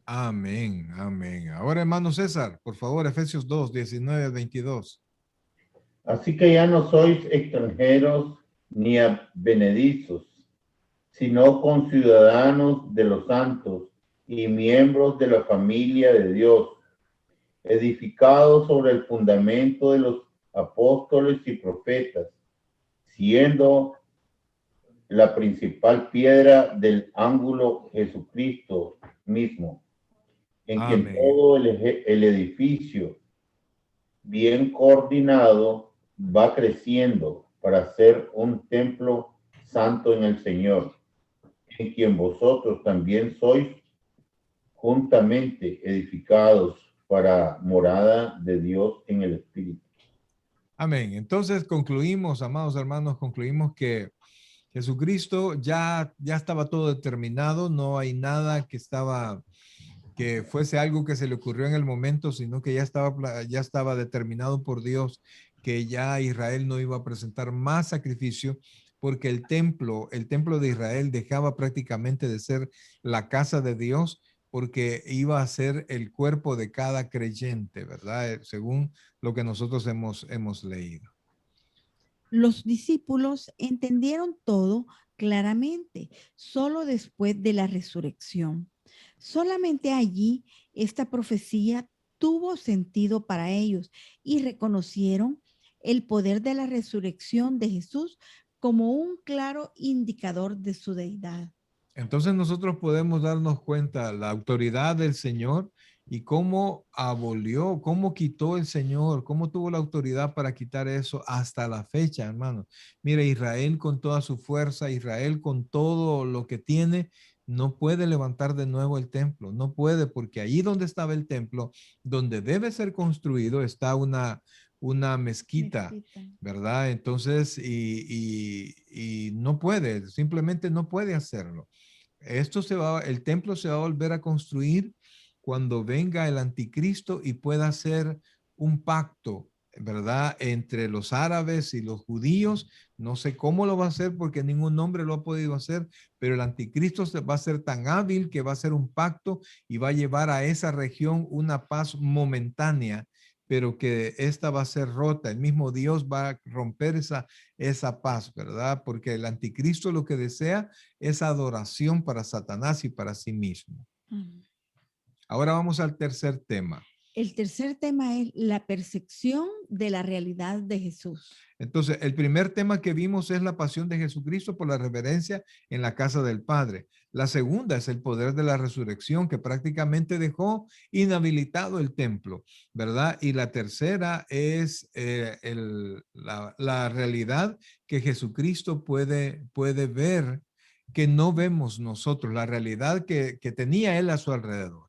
Amén, amén. Ahora, hermano César, por favor, Efesios 2, 19 al 22. Así que ya no sois extranjeros ni advenedizos, sino conciudadanos de los santos y miembros de la familia de Dios, edificados sobre el fundamento de los apóstoles y profetas, siendo la principal piedra del ángulo Jesucristo mismo, en quien Amén. todo el edificio bien coordinado va creciendo para ser un templo santo en el Señor, en quien vosotros también sois juntamente edificados para morada de Dios en el Espíritu. Amén. Entonces concluimos, amados hermanos, concluimos que Jesucristo ya estaba todo determinado, no hay nada que fuese algo que se le ocurrió en el momento, sino que ya estaba determinado por Dios que ya Israel no iba a presentar más sacrificio porque el templo de Israel dejaba prácticamente de ser la casa de Dios porque iba a ser el cuerpo de cada creyente, ¿verdad? Según lo que nosotros hemos leído. Los discípulos entendieron todo claramente, solo después de la resurrección. Solamente allí esta profecía tuvo sentido para ellos y reconocieron el poder de la resurrección de Jesús como un claro indicador de su deidad. Entonces nosotros podemos darnos cuenta la autoridad del Señor y cómo abolió, cómo quitó el Señor, cómo tuvo la autoridad para quitar eso hasta la fecha, hermano. Mire, Israel con toda su fuerza, Israel con todo lo que tiene, no puede levantar de nuevo el templo, no puede, porque ahí donde estaba el templo, donde debe ser construido, está una mezquita, ¿verdad? Entonces, y no puede, simplemente no puede hacerlo. El templo se va a volver a construir cuando venga el anticristo y pueda hacer un pacto, ¿verdad? Entre los árabes y los judíos. No sé cómo lo va a hacer porque ningún hombre lo ha podido hacer, pero el anticristo va a ser tan hábil que va a hacer un pacto y va a llevar a esa región una paz momentánea, pero que esta va a ser rota. El mismo Dios va a romper esa paz, ¿verdad? Porque el anticristo lo que desea es adoración para Satanás y para sí mismo. Ahora vamos al tercer tema. El tercer tema es la percepción de la realidad de Jesús. Entonces, el primer tema que vimos es la pasión de Jesucristo por la reverencia en la casa del Padre. La segunda es el poder de la resurrección que prácticamente dejó inhabilitado el templo, ¿verdad? Y la tercera es la realidad que Jesucristo puede ver que no vemos nosotros, la realidad que tenía él a su alrededor.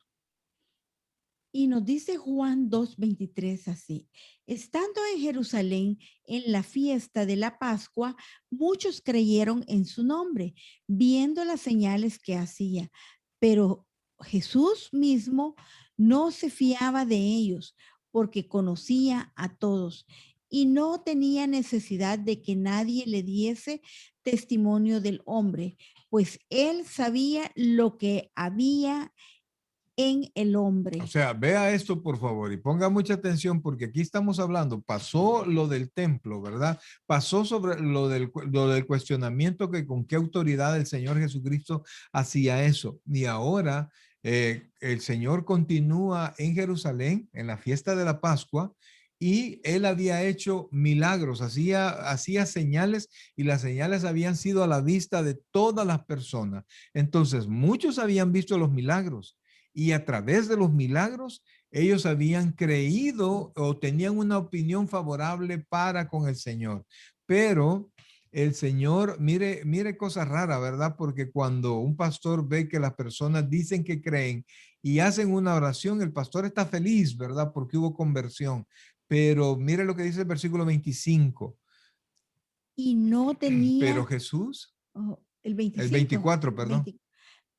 Y nos dice Juan 2:23 así, Estando en Jerusalén en la fiesta de la Pascua, muchos creyeron en su nombre, viendo las señales que hacía. Pero Jesús mismo no se fiaba de ellos, porque conocía a todos y no tenía necesidad de que nadie le diese testimonio del hombre, pues él sabía lo que había en el hombre. O sea, vea esto por favor y ponga mucha atención porque aquí estamos hablando, pasó lo del templo, ¿verdad? Pasó sobre lo del cuestionamiento que con qué autoridad el Señor Jesucristo hacía eso. Y ahora el Señor continúa en Jerusalén en la fiesta de la Pascua y él había hecho milagros, hacía señales y las señales habían sido a la vista de todas las personas. Entonces, muchos habían visto los milagros. Y a través de los milagros, ellos habían creído o tenían una opinión favorable para con el Señor. Pero el Señor, mire cosa rara, ¿verdad? Porque cuando un pastor ve que las personas dicen que creen y hacen una oración, el pastor está feliz, ¿verdad? Porque hubo conversión. Pero mire lo que dice el versículo 25. Y no tenía... Pero Jesús, el 25. el 24, perdón.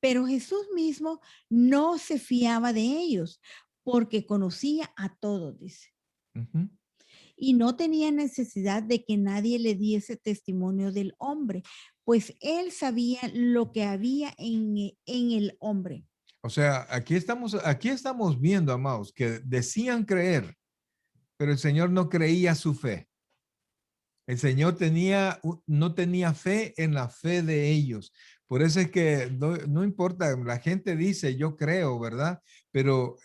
Pero Jesús mismo no se fiaba de ellos porque conocía a todos, dice. Y no tenía necesidad de que nadie le diese testimonio del hombre, pues él sabía lo que había en el hombre. O sea, aquí estamos viendo, amados, que decían creer, pero el Señor no creía su fe. El Señor no tenía fe en la fe de ellos. Por eso es que no importa, la gente dice yo creo, ¿verdad? Pero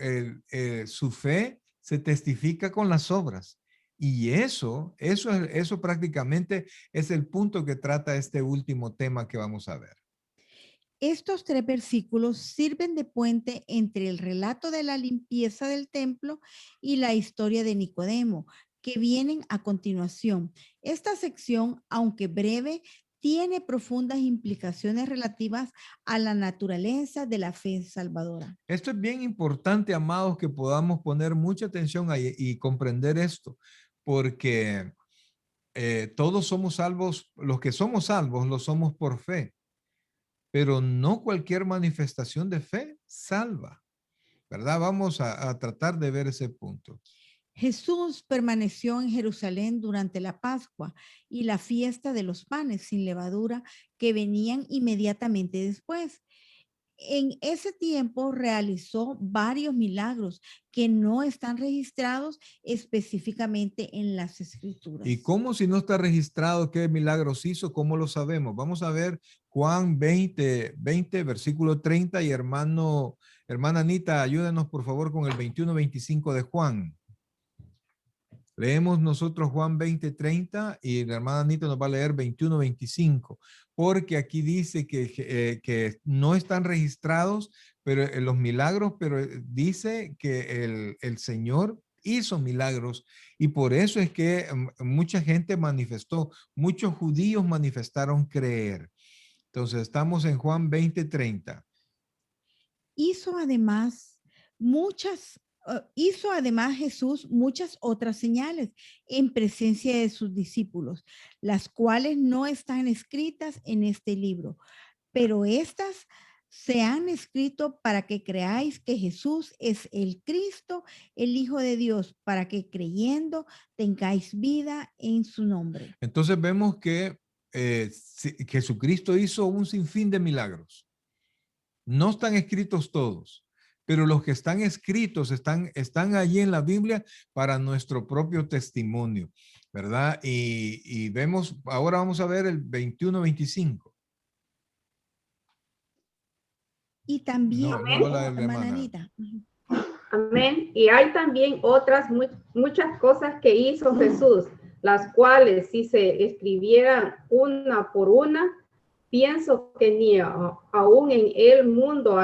su fe se testifica con las obras. Y eso prácticamente es el punto que trata este último tema que vamos a ver. Estos 3 versículos sirven de puente entre el relato de la limpieza del templo y la historia de Nicodemo, que vienen a continuación. Esta sección, aunque breve, tiene profundas implicaciones relativas a la naturaleza de la fe salvadora. Esto es bien importante, amados, que podamos poner mucha atención ahí y comprender esto, porque todos somos salvos, los que somos salvos lo somos por fe, pero no cualquier manifestación de fe salva, ¿verdad? Vamos a tratar de ver ese punto. Jesús permaneció en Jerusalén durante la Pascua y la fiesta de los panes sin levadura que venían inmediatamente después. En ese tiempo realizó varios milagros que no están registrados específicamente en las Escrituras. ¿Y cómo si no está registrado qué milagros hizo? ¿Cómo lo sabemos? Vamos a ver Juan 20, versículo 30 y hermana Anita, ayúdenos por favor con el 21-25 de Juan. Leemos nosotros Juan 20:30 y la hermana Anita nos va a leer 21-25, porque aquí dice que no están registrados pero los milagros, pero dice que el Señor hizo milagros y por eso es que mucha gente manifestó, muchos judíos manifestaron creer. Entonces estamos en Juan 20:30. Hizo además Jesús muchas otras señales en presencia de sus discípulos, las cuales no están escritas en este libro, pero estas se han escrito para que creáis que Jesús es el Cristo, el Hijo de Dios, para que creyendo tengáis vida en su nombre. Entonces vemos que Jesucristo hizo un sinfín de milagros. No están escritos todos, pero los que están escritos están allí en la Biblia para nuestro propio testimonio, ¿verdad? Y vemos, ahora vamos a ver el 21-25. Y también, hermana Anita. Amén. Y hay también otras muchas cosas que hizo Jesús, las cuales si se escribieran una por una, pienso que ni aún en el mundo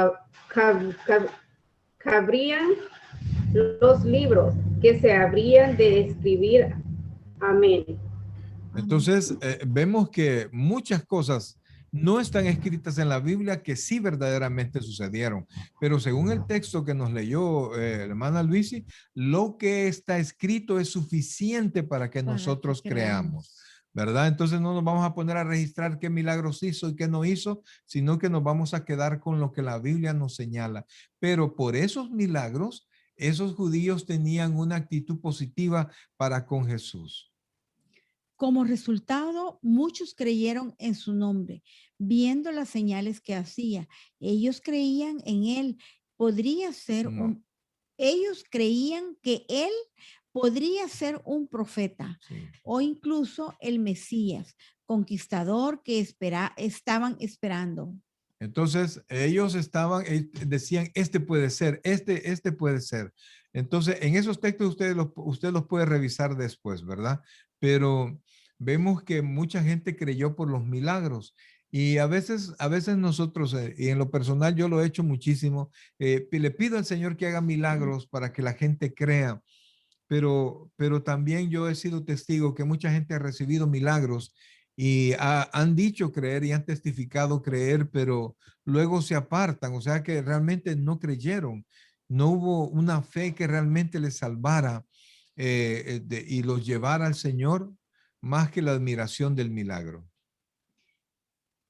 cabrían los libros que se habrían de escribir. Amén. Entonces, vemos que muchas cosas no están escritas en la Biblia que sí verdaderamente sucedieron. Pero según el texto que nos leyó la hermana Luisi, lo que está escrito es suficiente para que nosotros creamos, ¿verdad? Entonces no nos vamos a poner a registrar qué milagros hizo y qué no hizo, sino que nos vamos a quedar con lo que la Biblia nos señala. Pero por esos milagros, esos judíos tenían una actitud positiva para con Jesús. Como resultado, muchos creyeron en su nombre, viendo las señales que hacía. Ellos creían en él. Podría ser No. ellos creían que él podría ser un profeta Sí. o incluso el Mesías, conquistador que estaban esperando. Entonces ellos decían, este puede ser, este puede ser. Entonces en esos textos usted los puede revisar después, ¿verdad? Pero vemos que mucha gente creyó por los milagros y a veces nosotros, y en lo personal yo lo he hecho muchísimo, le pido al Señor que haga milagros para que la gente crea. Pero también yo he sido testigo que mucha gente ha recibido milagros y han dicho creer y han testificado creer, pero luego se apartan, o sea que realmente no creyeron, no hubo una fe que realmente les salvara y los llevara al Señor más que la admiración del milagro.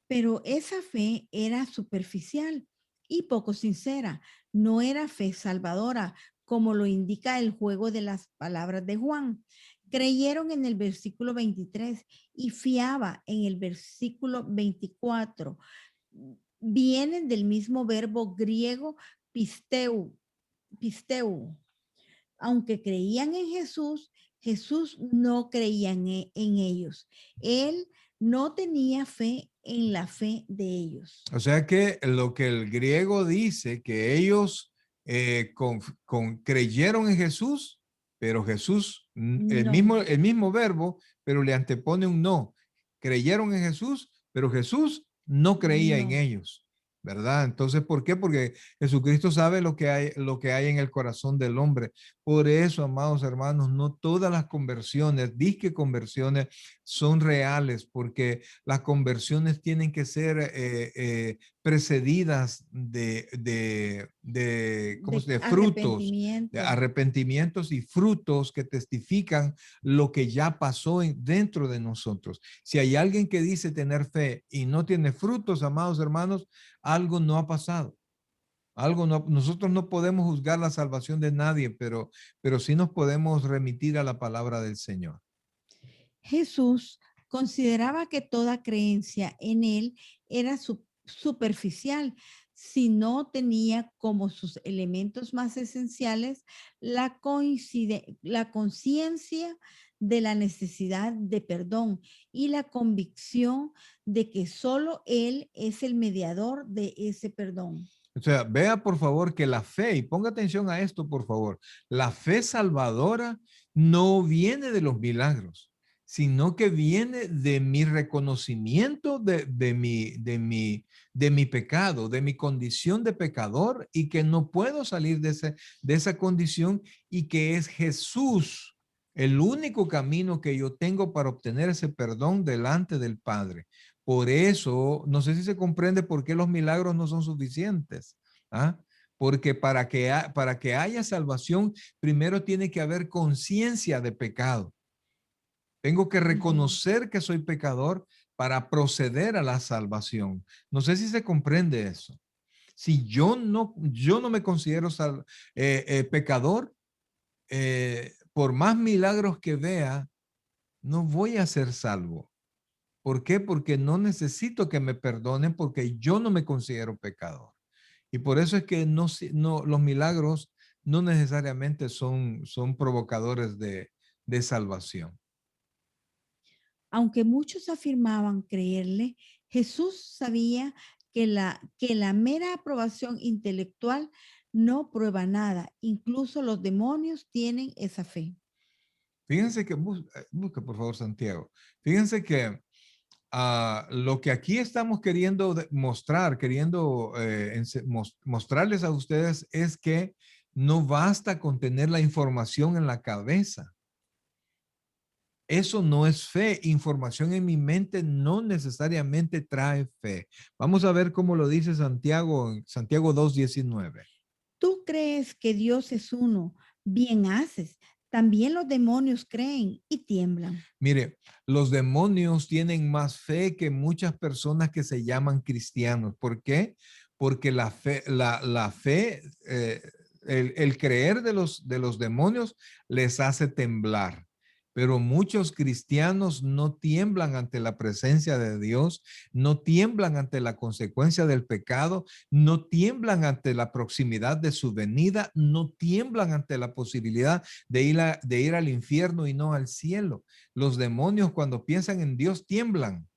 Pero esa fe era superficial y poco sincera. No era fe salvadora, como lo indica el juego de las palabras de Juan. Creyeron en el versículo 23 y fiaba en el versículo 24. Vienen del mismo verbo griego pisteu. Aunque creían en Jesús, Jesús no creía en ellos. Él no tenía fe en la fe de ellos. O sea que lo que el griego dice, que ellos creyeron en Jesús, pero Jesús, el mismo verbo, pero le antepone un no. Creyeron en Jesús, pero Jesús no creía en ellos, ¿verdad? Entonces, ¿por qué? Porque Jesucristo sabe lo que hay en el corazón del hombre. Por eso, amados hermanos, no todas las conversiones, disque conversiones, son reales, porque las conversiones tienen que ser precedidas de frutos, de arrepentimientos y frutos que testifican lo que ya pasó dentro de nosotros. Si hay alguien que dice tener fe y no tiene frutos, amados hermanos, algo no ha pasado. Nosotros no podemos juzgar la salvación de nadie, pero sí nos podemos remitir a la palabra del Señor. Jesús consideraba que toda creencia en él era superficial si no tenía como sus elementos más esenciales la conciencia de la necesidad de perdón y la convicción de que solo él es el mediador de ese perdón. O sea, vea por favor que la fe, y ponga atención a esto por favor, la fe salvadora no viene de los milagros, sino que viene de mi reconocimiento de mi pecado, de mi condición de pecador y que no puedo salir de esa condición y que es Jesús el único camino que yo tengo para obtener ese perdón delante del Padre. Por eso, no sé si se comprende por qué los milagros no son suficientes. ¿Ah? Porque para que haya salvación, primero tiene que haber conciencia de pecado. Tengo que reconocer que soy pecador para proceder a la salvación. No sé si se comprende eso. Si yo no me considero pecador, por más milagros que vea, no voy a ser salvo. ¿Por qué? Porque no necesito que me perdonen porque yo no me considero pecador. Y por eso es que los milagros no necesariamente son provocadores de salvación. Aunque muchos afirmaban creerle, Jesús sabía que la mera aprobación intelectual no prueba nada. Incluso los demonios tienen esa fe. Fíjense que, busca por favor Santiago, fíjense que lo que aquí estamos queriendo mostrar, mostrarles a ustedes es que no basta con tener la información en la cabeza. Eso no es fe. Información en mi mente no necesariamente trae fe. Vamos a ver cómo lo dice Santiago en Santiago 2:19. Tú crees que Dios es uno, bien haces. También los demonios creen y tiemblan. Mire, los demonios tienen más fe que muchas personas que se llaman cristianos. ¿Por qué? Porque la fe, el creer de los demonios les hace temblar. Pero muchos cristianos no tiemblan ante la presencia de Dios, no tiemblan ante la consecuencia del pecado, no tiemblan ante la proximidad de su venida, no tiemblan ante la posibilidad de ir al infierno y no al cielo. Los demonios cuando piensan en Dios tiemblan,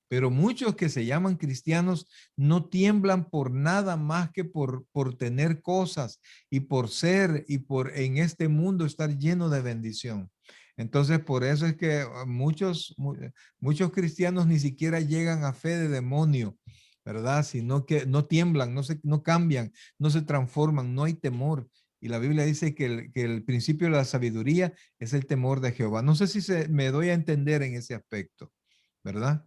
pero muchos que se llaman cristianos no tiemblan por nada más que por tener cosas y por ser y por en este mundo estar lleno de bendición. Entonces, por eso es que muchos cristianos ni siquiera llegan a fe de demonio, ¿verdad? Sino que no tiemblan, no cambian, no se transforman, no hay temor. Y la Biblia dice que el principio de la sabiduría es el temor de Jehová. No sé si me doy a entender en ese aspecto, ¿verdad?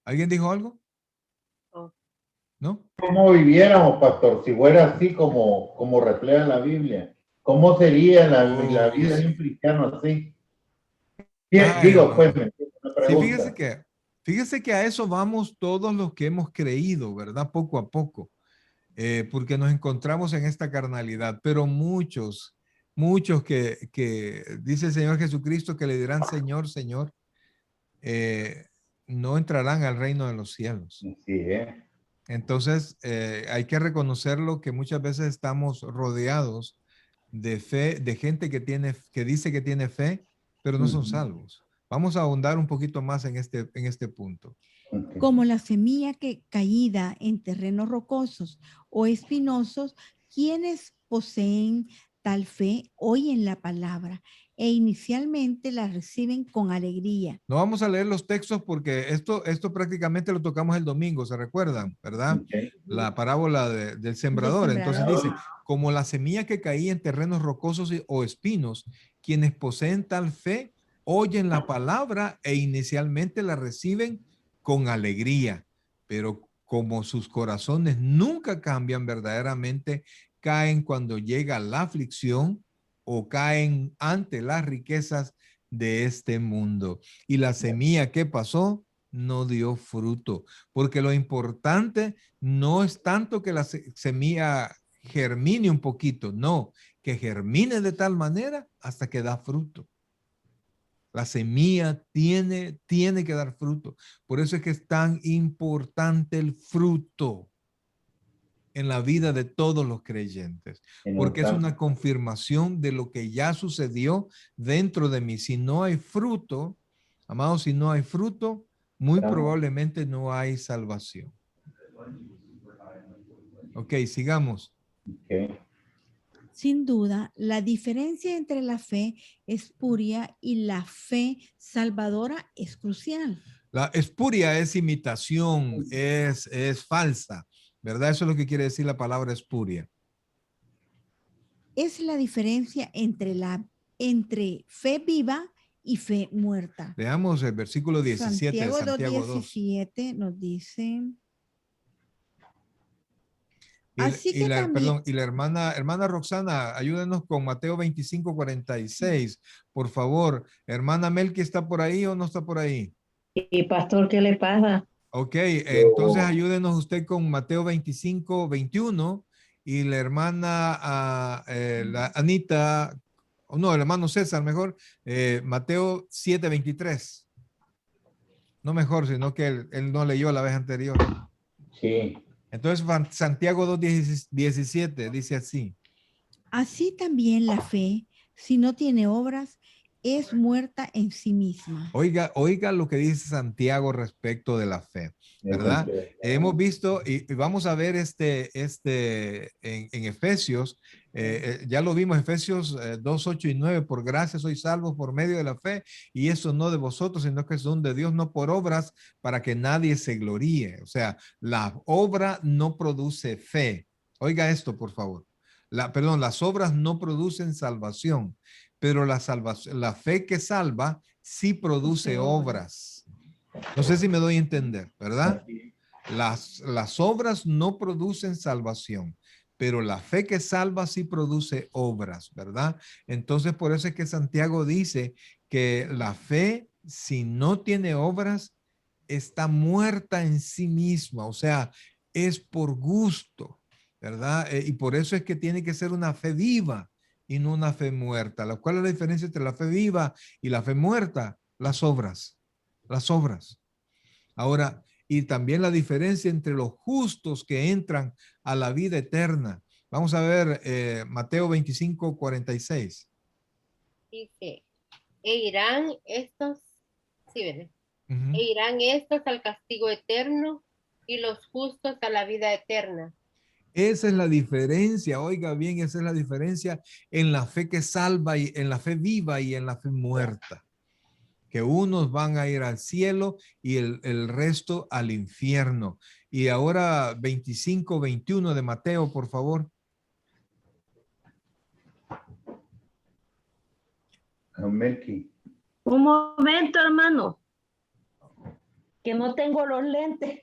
¿Alguien dijo algo? Oh. ¿No? ¿Cómo viviéramos, pastor, si fuera así como refleja la Biblia? ¿Cómo sería la vida de un cristiano así? Digo, pues, una pregunta. Sí, fíjese que a eso vamos todos los que hemos creído, ¿verdad? Poco a poco, porque nos encontramos en esta carnalidad, pero muchos que dice el Señor Jesucristo que le dirán Señor, Señor, no entrarán al reino de los cielos. Sí, ¿eh? Entonces, hay que reconocerlo que muchas veces estamos rodeados de fe, de gente que dice que tiene fe, pero no son salvos. Vamos a ahondar un poquito más en este punto. Okay. Como la semilla que caída en terrenos rocosos o espinosos, quienes poseen tal fe oyen la palabra e inicialmente la reciben con alegría. No vamos a leer los textos porque esto prácticamente lo tocamos el domingo, ¿se recuerdan? ¿Verdad? Okay. La parábola del sembrador. Entonces dice, como la semilla que caía en terrenos rocosos o espinos, quienes poseen tal fe oyen la palabra e inicialmente la reciben con alegría, pero como sus corazones nunca cambian verdaderamente, caen cuando llega la aflicción o caen ante las riquezas de este mundo. Y la semilla que pasó no dio fruto, porque lo importante no es tanto que la semilla germine un poquito, no, que germine de tal manera hasta que da fruto. La semilla tiene que dar fruto. Por eso es que es tan importante el fruto en la vida de todos los creyentes, porque es una confirmación de lo que ya sucedió dentro de mí. Si no hay fruto, amados, si no hay fruto, muy probablemente no hay salvación. Ok, sigamos. Okay. Sin duda, la diferencia entre la fe espuria y la fe salvadora es crucial. La espuria es imitación, es falsa, ¿verdad? Eso es lo que quiere decir la palabra espuria. Es la diferencia entre fe viva y fe muerta. Veamos el versículo 17 de Santiago 2. 2:17 nos dice... Y la hermana Roxana, ayúdenos con Mateo 25:46, por favor. Hermana Melqui, ¿está por ahí o no está por ahí? Y pastor, ¿qué le pasa? Ok, entonces ayúdenos usted con Mateo 25:21 y la hermana la Anita, o no, el hermano César, mejor, Mateo 7:23. No mejor, sino que él no leyó la vez anterior. Sí. Entonces, Santiago 2:17 dice así. Así también la fe, si no tiene obras, es muerta en sí misma. Oiga lo que dice Santiago respecto de la fe, ¿verdad? Hemos visto y vamos a ver en Efesios, ya lo vimos, Efesios 2, 8 y 9, por gracia sois salvos por medio de la fe, y eso no de vosotros, sino que es don de Dios, no por obras, para que nadie se gloríe. O sea, la obra no produce fe. Oiga esto, por favor. Las obras no producen salvación, pero la salvación, la fe que salva sí produce obras. No sé si me doy a entender, ¿verdad? Las obras no producen salvación, pero la fe que salva sí produce obras, ¿verdad? Entonces, por eso es que Santiago dice que la fe, si no tiene obras, está muerta en sí misma, o sea, es por gusto, ¿verdad? Y por eso es que tiene que ser una fe viva y no una fe muerta. ¿Cuál es la diferencia entre la fe viva y la fe muerta? Las obras, las obras. Ahora, y también la diferencia entre los justos que entran a la vida eterna. Vamos a ver Mateo 25, 46. Dice, e irán estos, sí, ¿verdad? Ujú. E irán estos al castigo eterno y los justos a la vida eterna. Esa es la diferencia, oiga bien, esa es la diferencia en la fe que salva y en la fe viva y en la fe muerta. Que unos van a ir al cielo y el resto al infierno. Y ahora 25, 21 de Mateo, por favor. Melqui. Un momento, hermano, que no tengo los lentes.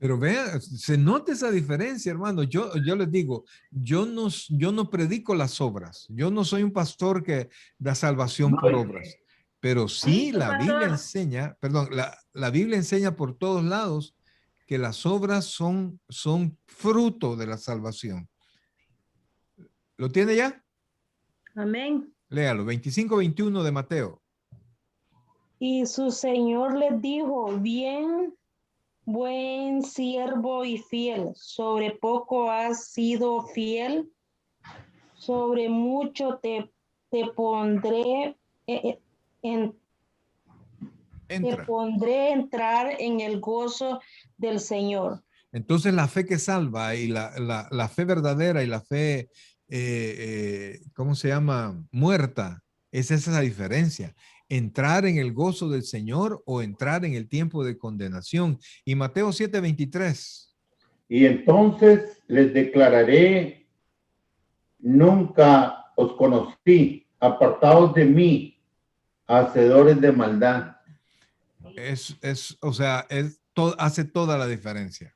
Pero vean, se nota esa diferencia, hermano. Yo les digo, yo no predico las obras. Yo no soy un pastor que da salvación por obras. Pero sí, la Biblia enseña, perdón, la Biblia enseña por todos lados que las obras son fruto de la salvación. ¿Lo tiene ya? Amén. Léalo, 25, 21 de Mateo. Y su Señor les dijo, bien, buen siervo y fiel, sobre poco has sido fiel, sobre mucho te pondré te Entra. pondré entrar en el gozo del Señor. Entonces la fe que salva y la fe verdadera y la fe, ¿cómo se llama? Muerta, es esa diferencia. Entrar en el gozo del Señor o entrar en el tiempo de condenación. Y Mateo 7:23. Y entonces les declararé, nunca os conocí, apartados de mí, hacedores de maldad. O sea, hace toda la diferencia.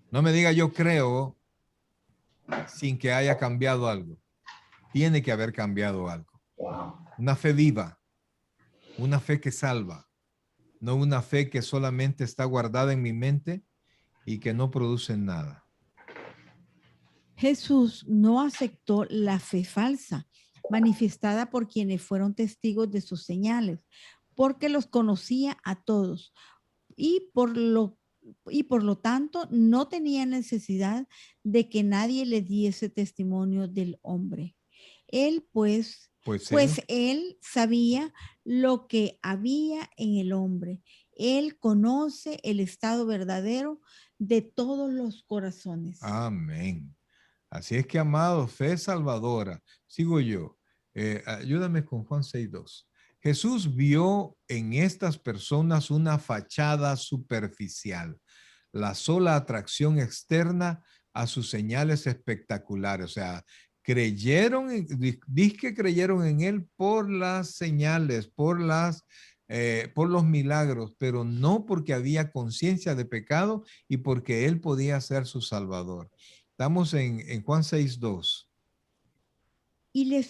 No me diga yo creo sin que haya cambiado algo. Tiene que haber cambiado algo. Una fe viva, una fe que salva, no una fe que solamente está guardada en mi mente y que no produce nada. Jesús no aceptó la fe falsa manifestada por quienes fueron testigos de sus señales, porque los conocía a todos y por lo tanto no tenía necesidad de que nadie le diese testimonio del hombre. Él pues él sabía lo que había en el hombre. Él conoce el estado verdadero de todos los corazones. Amén. Así es que, amado, fe salvadora. Sigo yo. Ayúdame con Juan 6:2. Jesús vio en estas personas una fachada superficial, la sola atracción externa a sus señales espectaculares. O sea, creyeron en él por las señales, por los milagros, pero no porque había conciencia de pecado y porque él podía ser su salvador. Estamos en Juan 6:2. Y le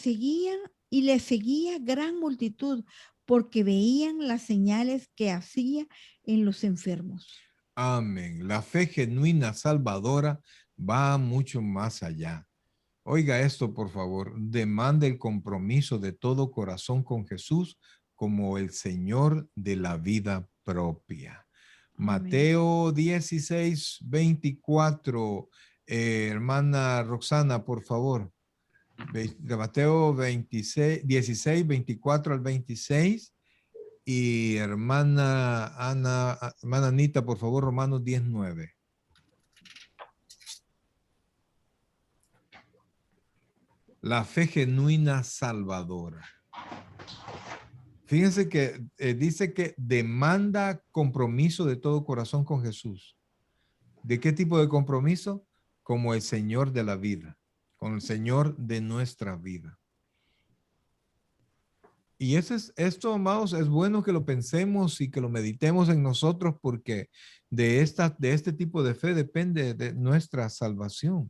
seguía gran multitud porque veían las señales que hacía en los enfermos. Amén. La fe genuina salvadora va mucho más allá. Oiga esto, por favor. Demanda el compromiso de todo corazón con Jesús como el Señor de la vida propia. Amén. Mateo 16:24. Hermana Roxana, por favor. De Mateo 16, 24 al 26. Y hermana Anita, por favor, Romanos 10:9. La fe genuina salvadora. Fíjense que dice que demanda compromiso de todo corazón con Jesús. ¿De qué tipo de compromiso? Como el Señor de la vida, con el Señor de nuestra vida. Y esto, amados, es bueno que lo pensemos y que lo meditemos en nosotros, porque de este tipo de fe depende de nuestra salvación.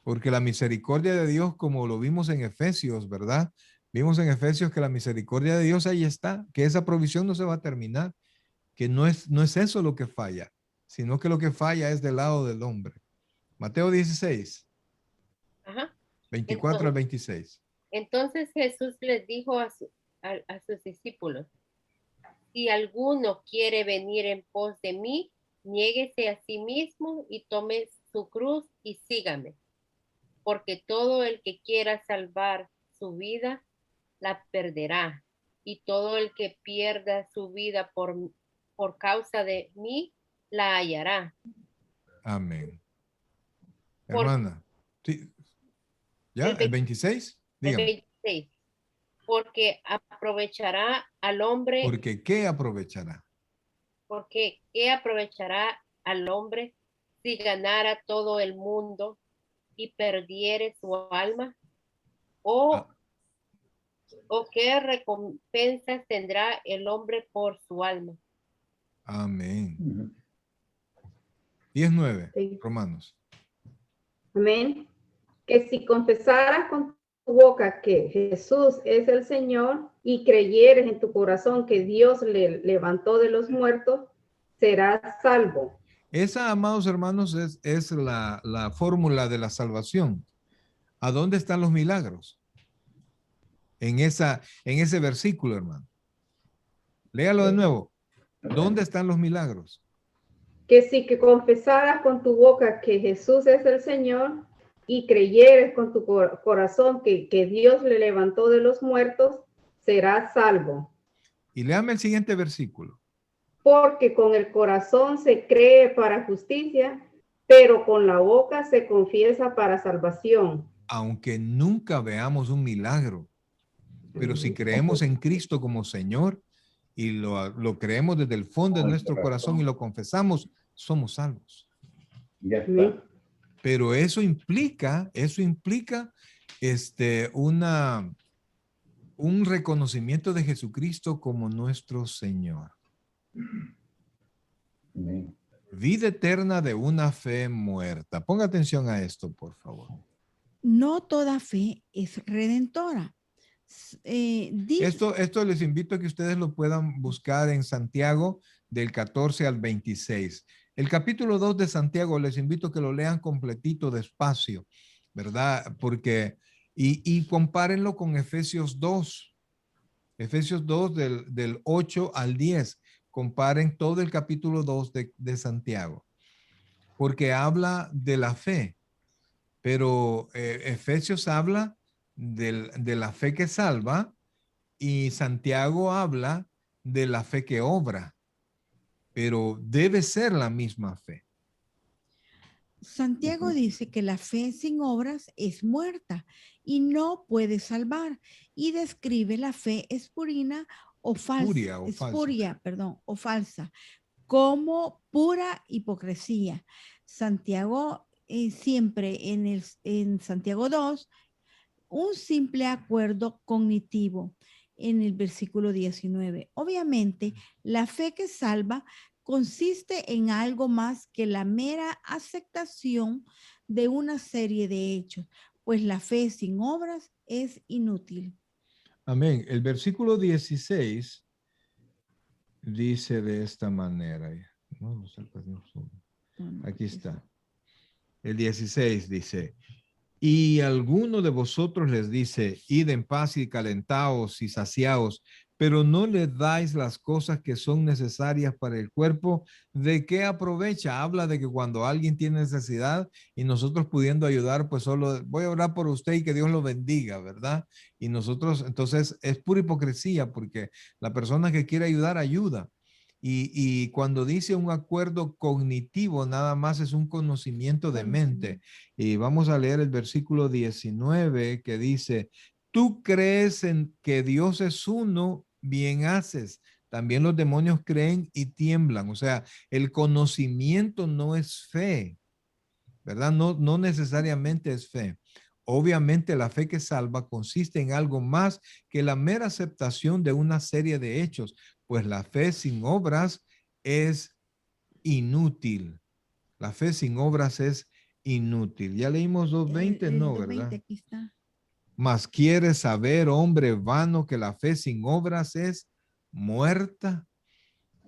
Porque la misericordia de Dios, como lo vimos en Efesios, ¿verdad? Vimos en Efesios que la misericordia de Dios ahí está, que esa provisión no se va a terminar, que no es eso lo que falla, sino que lo que falla es del lado del hombre. Mateo 16, Ajá. 24 al 26. Entonces Jesús les dijo a sus discípulos, si alguno quiere venir en pos de mí, niéguese a sí mismo y tome su cruz y sígame. Porque todo el que quiera salvar su vida, la perderá. Y todo el que pierda su vida por causa de mí, la hallará. Amén. Por- Hermana, sí, ¿ya? ¿El 26? El Dígame. 26. Porque aprovechará al hombre. Porque ¿qué aprovechará? Porque ¿qué aprovechará al hombre si ganara todo el mundo y perdiere su alma? ¿O qué recompensas tendrá el hombre por su alma? Amén. Ujú. 19, Sí. Romanos. Amén. Que si confesaras con tu boca que Jesús es el Señor y creyeres en tu corazón que Dios le levantó de los muertos, serás salvo. Esa, amados hermanos, es la fórmula de la salvación. ¿A dónde están los milagros? En ese versículo, hermano. Léalo de nuevo. ¿Dónde están los milagros? Que si que confesaras con tu boca que Jesús es el Señor y creyeres con tu corazón que Dios le levantó de los muertos, serás salvo. Y léame el siguiente versículo. Porque con el corazón se cree para justicia, pero con la boca se confiesa para salvación. Aunque nunca veamos un milagro, pero si creemos en Cristo como Señor y lo creemos desde el fondo de nuestro corazón y lo confesamos, somos salvos. Ya está. Pero eso implica un reconocimiento de Jesucristo como nuestro Señor. Amén. Vida eterna de una fe muerta. Ponga atención a esto, por favor. No toda fe es redentora. Esto les invito a que ustedes lo puedan buscar en Santiago del 14 al 26. El capítulo 2 de Santiago les invito a que lo lean completito, despacio, ¿verdad? Porque, y compárenlo con Efesios 2. Efesios 2 del 8 al 10. Comparen todo el capítulo 2 de Santiago. Porque habla de la fe. Pero Efesios habla de la fe que salva y Santiago habla de la fe que obra, pero debe ser la misma fe. Santiago dice que la fe sin obras es muerta y no puede salvar, y describe la fe espuria o falsa como pura hipocresía. Santiago siempre en Santiago 2, un simple acuerdo cognitivo en el versículo 19. Obviamente, la fe que salva consiste en algo más que la mera aceptación de una serie de hechos, pues la fe sin obras es inútil. Amén. El versículo 16 dice de esta manera. Aquí está. El 16 dice, y alguno de vosotros les dice, id en paz y calentaos y saciaos, pero no le dais las cosas que son necesarias para el cuerpo, ¿de qué aprovecha? Habla de que cuando alguien tiene necesidad y nosotros pudiendo ayudar, pues solo voy a orar por usted y que Dios lo bendiga, ¿verdad? Y nosotros, entonces es pura hipocresía porque la persona que quiere ayudar, ayuda. Y cuando dice un acuerdo cognitivo, nada más es un conocimiento de mente. Y vamos a leer el versículo 19 que dice, tú crees en que Dios es uno, bien haces. También los demonios creen y tiemblan. O sea, el conocimiento no es fe, ¿verdad? No necesariamente es fe. Obviamente la fe que salva consiste en algo más que la mera aceptación de una serie de hechos, pues la fe sin obras es inútil. La fe sin obras es inútil. Ya leímos 2:20, no, 2:20, ¿verdad? aquí está. Mas quieres saber, hombre vano, que la fe sin obras es muerta.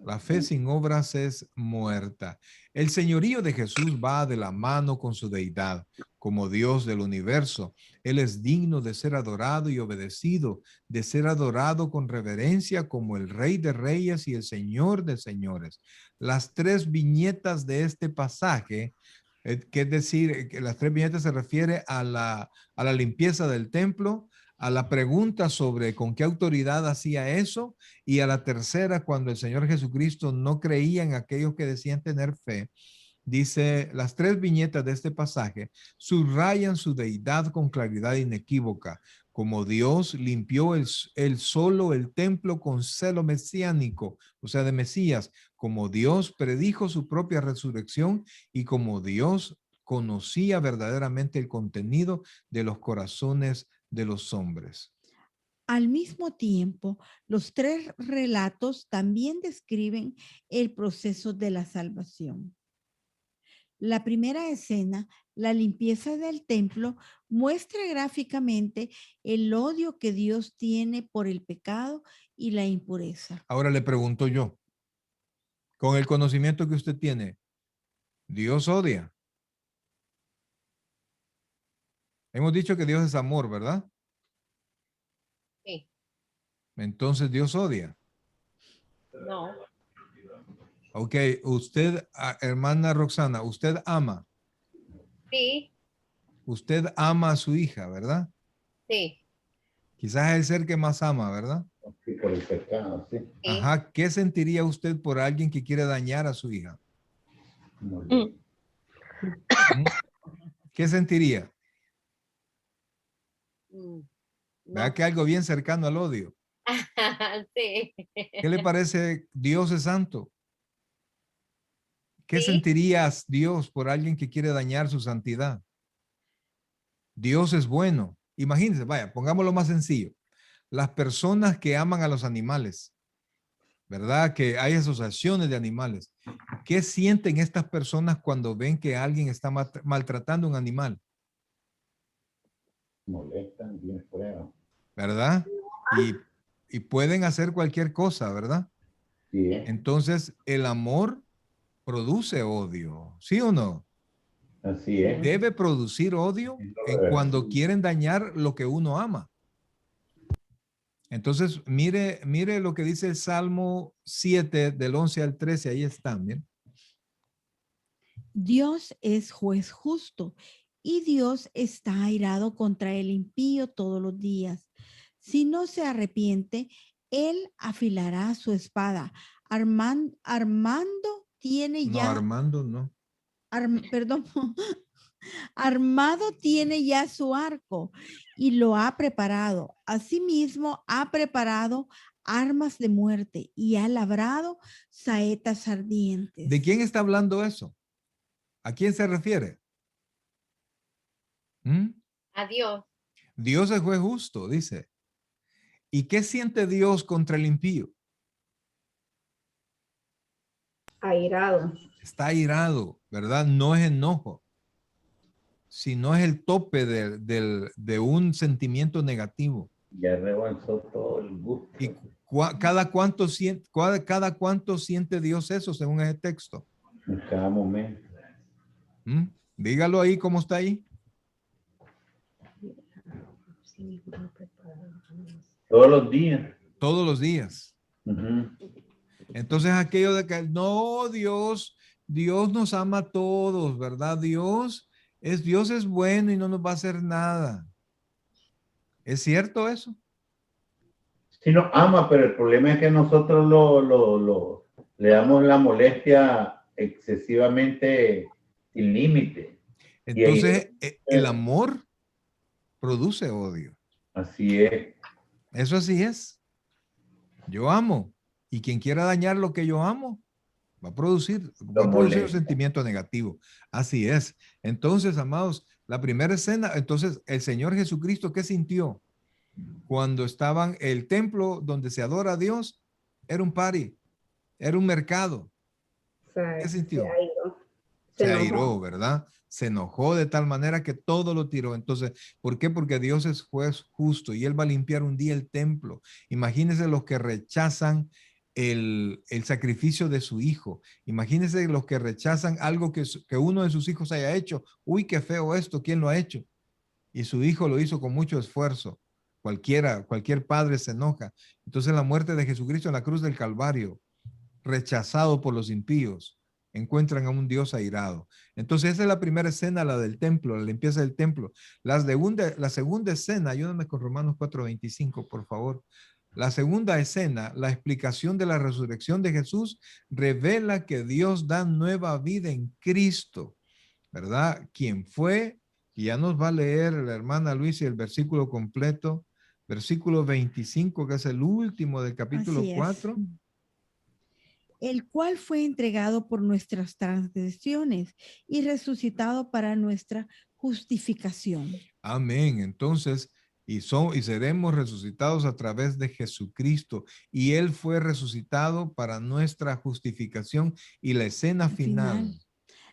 La fe sin obras es muerta. El señorío de Jesús va de la mano con su deidad, como Dios del universo. Él es digno de ser adorado y obedecido, de ser adorado con reverencia como el Rey de Reyes y el Señor de Señores. Las tres viñetas de este pasaje, que es decir, que las tres viñetas se refiere a la limpieza del templo, a la pregunta sobre con qué autoridad hacía eso, y a la tercera, cuando el Señor Jesucristo no creía en aquellos que decían tener fe. Dice, las tres viñetas de este pasaje subrayan su deidad con claridad inequívoca, como Dios limpió el solo el templo con celo mesiánico, o sea, de Mesías, como Dios predijo su propia resurrección y como Dios conocía verdaderamente el contenido de los corazones de los hombres. Al mismo tiempo, los tres relatos también describen el proceso de la salvación. La primera escena, la limpieza del templo, muestra gráficamente el odio que Dios tiene por el pecado y la impureza. Ahora le pregunto yo, con el conocimiento que usted tiene, ¿Dios odia? Hemos dicho que Dios es amor, ¿verdad? Sí. Entonces Dios odia. No. Ok, usted, hermana Roxana, usted ama. Sí. Usted ama a su hija, ¿verdad? Sí. Quizás es el ser que más ama, ¿verdad? Sí, por el pecado, sí. Sí. Ajá, ¿qué sentiría usted por alguien que quiere dañar a su hija? Molesto. ¿Mm? ¿Qué sentiría? No. ¿Verdad que algo bien cercano al odio? Sí. ¿Qué le parece Dios es santo? ¿Qué Sí. sentirías Dios por alguien que quiere dañar su santidad? Dios es bueno. Imagínense, vaya, pongámoslo más sencillo. Las personas que aman a los animales, ¿verdad? Que hay asociaciones de animales. ¿Qué sienten estas personas cuando ven que alguien está maltratando a un animal? Molestan, bien prueba. ¿Verdad? Y pueden hacer cualquier cosa, ¿verdad? Sí, Entonces, el amor produce odio, ¿sí o no? así es. Debe producir odio cuando quieren dañar lo que uno ama. Entonces, mire lo que dice el Salmo 7 del 11 al 13, ahí está, miren. Dios es juez justo y Dios está airado contra el impío todos los días. Si no se arrepiente, él afilará su espada. Armando tiene No, ya, Armando, no. perdón, armado tiene ya su arco y lo ha preparado. Asimismo, ha preparado armas de muerte y ha labrado saetas ardientes. ¿De quién está hablando eso? ¿A quién se refiere? ¿Mm? Adiós. Dios es juez justo, dice. ¿Y qué siente Dios contra el impío? Airado. Está airado, ¿verdad? No es enojo, sino es el tope de un sentimiento negativo. Ya rebalsó todo el gusto. ¿Y cada cuánto siente Dios eso según ese texto? En cada momento. ¿Mm? Dígalo ahí, ¿cómo está ahí? Todos los días. Todos los días. Ujú. Entonces aquello de que no, Dios nos ama a todos, ¿verdad? Dios es bueno y no nos va a hacer nada. ¿Es cierto eso? Sí nos ama, pero el problema es que nosotros le damos la molestia excesivamente sin límite. Entonces el amor produce odio. Así es. Eso así es. Yo amo. Y quien quiera dañar lo que yo amo, Va a producir Lo un molesta. sentimiento negativo. Así es. Entonces, amados, la primera escena, entonces el Señor Jesucristo, ¿qué sintió? Cuando estaban, el templo donde se adora a Dios, era un party, era un mercado. ¿Qué Se sintió? airó. Se Se enojó. airó, ¿verdad? Se enojó de tal manera que todo lo tiró. Entonces, ¿por qué? Porque Dios es juez justo y Él va a limpiar un día el templo. Imagínense los que rechazan el sacrificio de su hijo. Imagínense los que rechazan algo que uno de sus hijos haya hecho. Uy, qué feo esto, ¿quién lo ha hecho? Y su hijo lo hizo con mucho esfuerzo. Cualquier padre se enoja. Entonces la muerte de Jesucristo en la cruz del Calvario, rechazado por los impíos, encuentran a un Dios airado. Entonces esa es la primera escena, la del templo, la limpieza del templo. La segunda escena, ayúdame con Romanos 4:25, por favor. La segunda escena, la explicación de la resurrección de Jesús, revela que Dios da nueva vida en Cristo, ¿verdad? Quien fue, y ya nos va a leer la hermana Luisa el versículo completo, versículo 25, que es el último del capítulo Así es. 4. El cual fue entregado por nuestras transgresiones y resucitado para nuestra justificación. Amén. Entonces, y seremos resucitados a través de Jesucristo. Y Él fue resucitado para nuestra justificación. Y la escena final.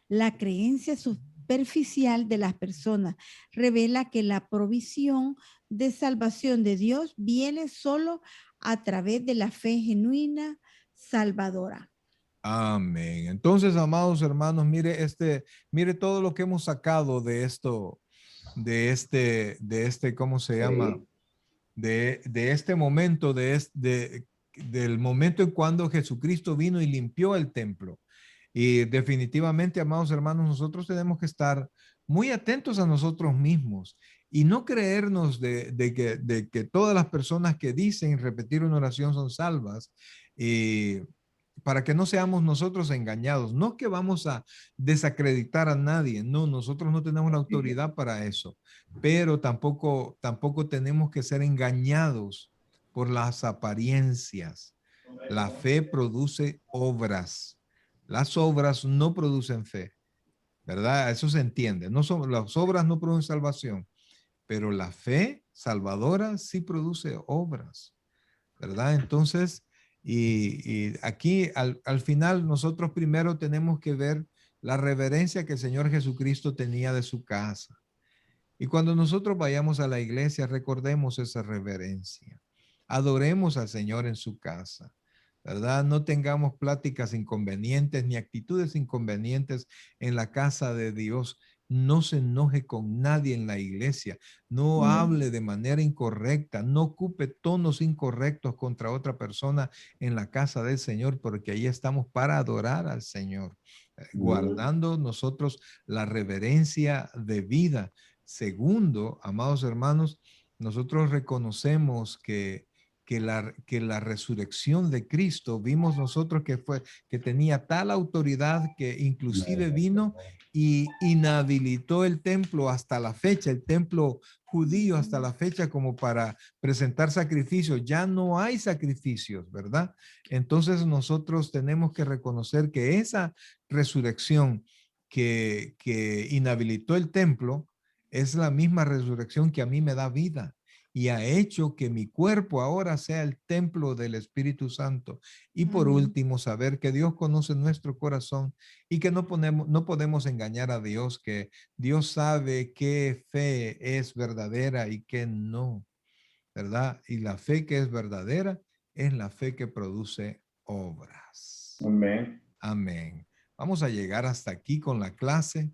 La creencia superficial de las personas revela que la provisión de salvación de Dios viene solo a través de la fe genuina salvadora. Amén. Entonces, amados hermanos, mire todo lo que hemos sacado de esto, ¿cómo se llama? Sí. De este momento, del momento en cuando Jesucristo vino y limpió el templo. Y definitivamente, amados hermanos, nosotros tenemos que estar muy atentos a nosotros mismos y no creernos de que todas las personas que dicen repetir una oración son salvas, para que no seamos nosotros engañados. No que vamos a desacreditar a nadie, no, nosotros no tenemos la autoridad para eso, pero tampoco tenemos que ser engañados por las apariencias. La fe produce obras. Las obras no producen fe, ¿verdad? Eso se entiende. Las obras no producen salvación, pero la fe salvadora sí produce obras, ¿verdad? Entonces, y aquí al final nosotros primero tenemos que ver la reverencia que el Señor Jesucristo tenía de su casa. Y cuando nosotros vayamos a la iglesia, recordemos esa reverencia. Adoremos al Señor en su casa, ¿verdad? No tengamos pláticas inconvenientes ni actitudes inconvenientes en la casa de Dios. No se enoje con nadie en la iglesia. No hable de manera incorrecta. No ocupe tonos incorrectos contra otra persona en la casa del Señor, porque ahí estamos para adorar al Señor, guardando nosotros la reverencia de vida. Segundo, amados hermanos, nosotros reconocemos que la resurrección de Cristo, vimos nosotros que tenía tal autoridad que inclusive vino y inhabilitó el templo hasta la fecha, el templo judío hasta la fecha, como para presentar sacrificios. Ya no hay sacrificios, ¿verdad? Entonces nosotros tenemos que reconocer que esa resurrección que inhabilitó el templo es la misma resurrección que a mí me da vida y ha hecho que mi cuerpo ahora sea el templo del Espíritu Santo. Y por último, saber que Dios conoce nuestro corazón y que no podemos engañar a Dios, que Dios sabe qué fe es verdadera y qué no, ¿verdad? Y la fe que es verdadera es la fe que produce obras. Amén. Amén. Vamos a llegar hasta aquí con la clase.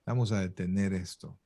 Vamos a detener esto.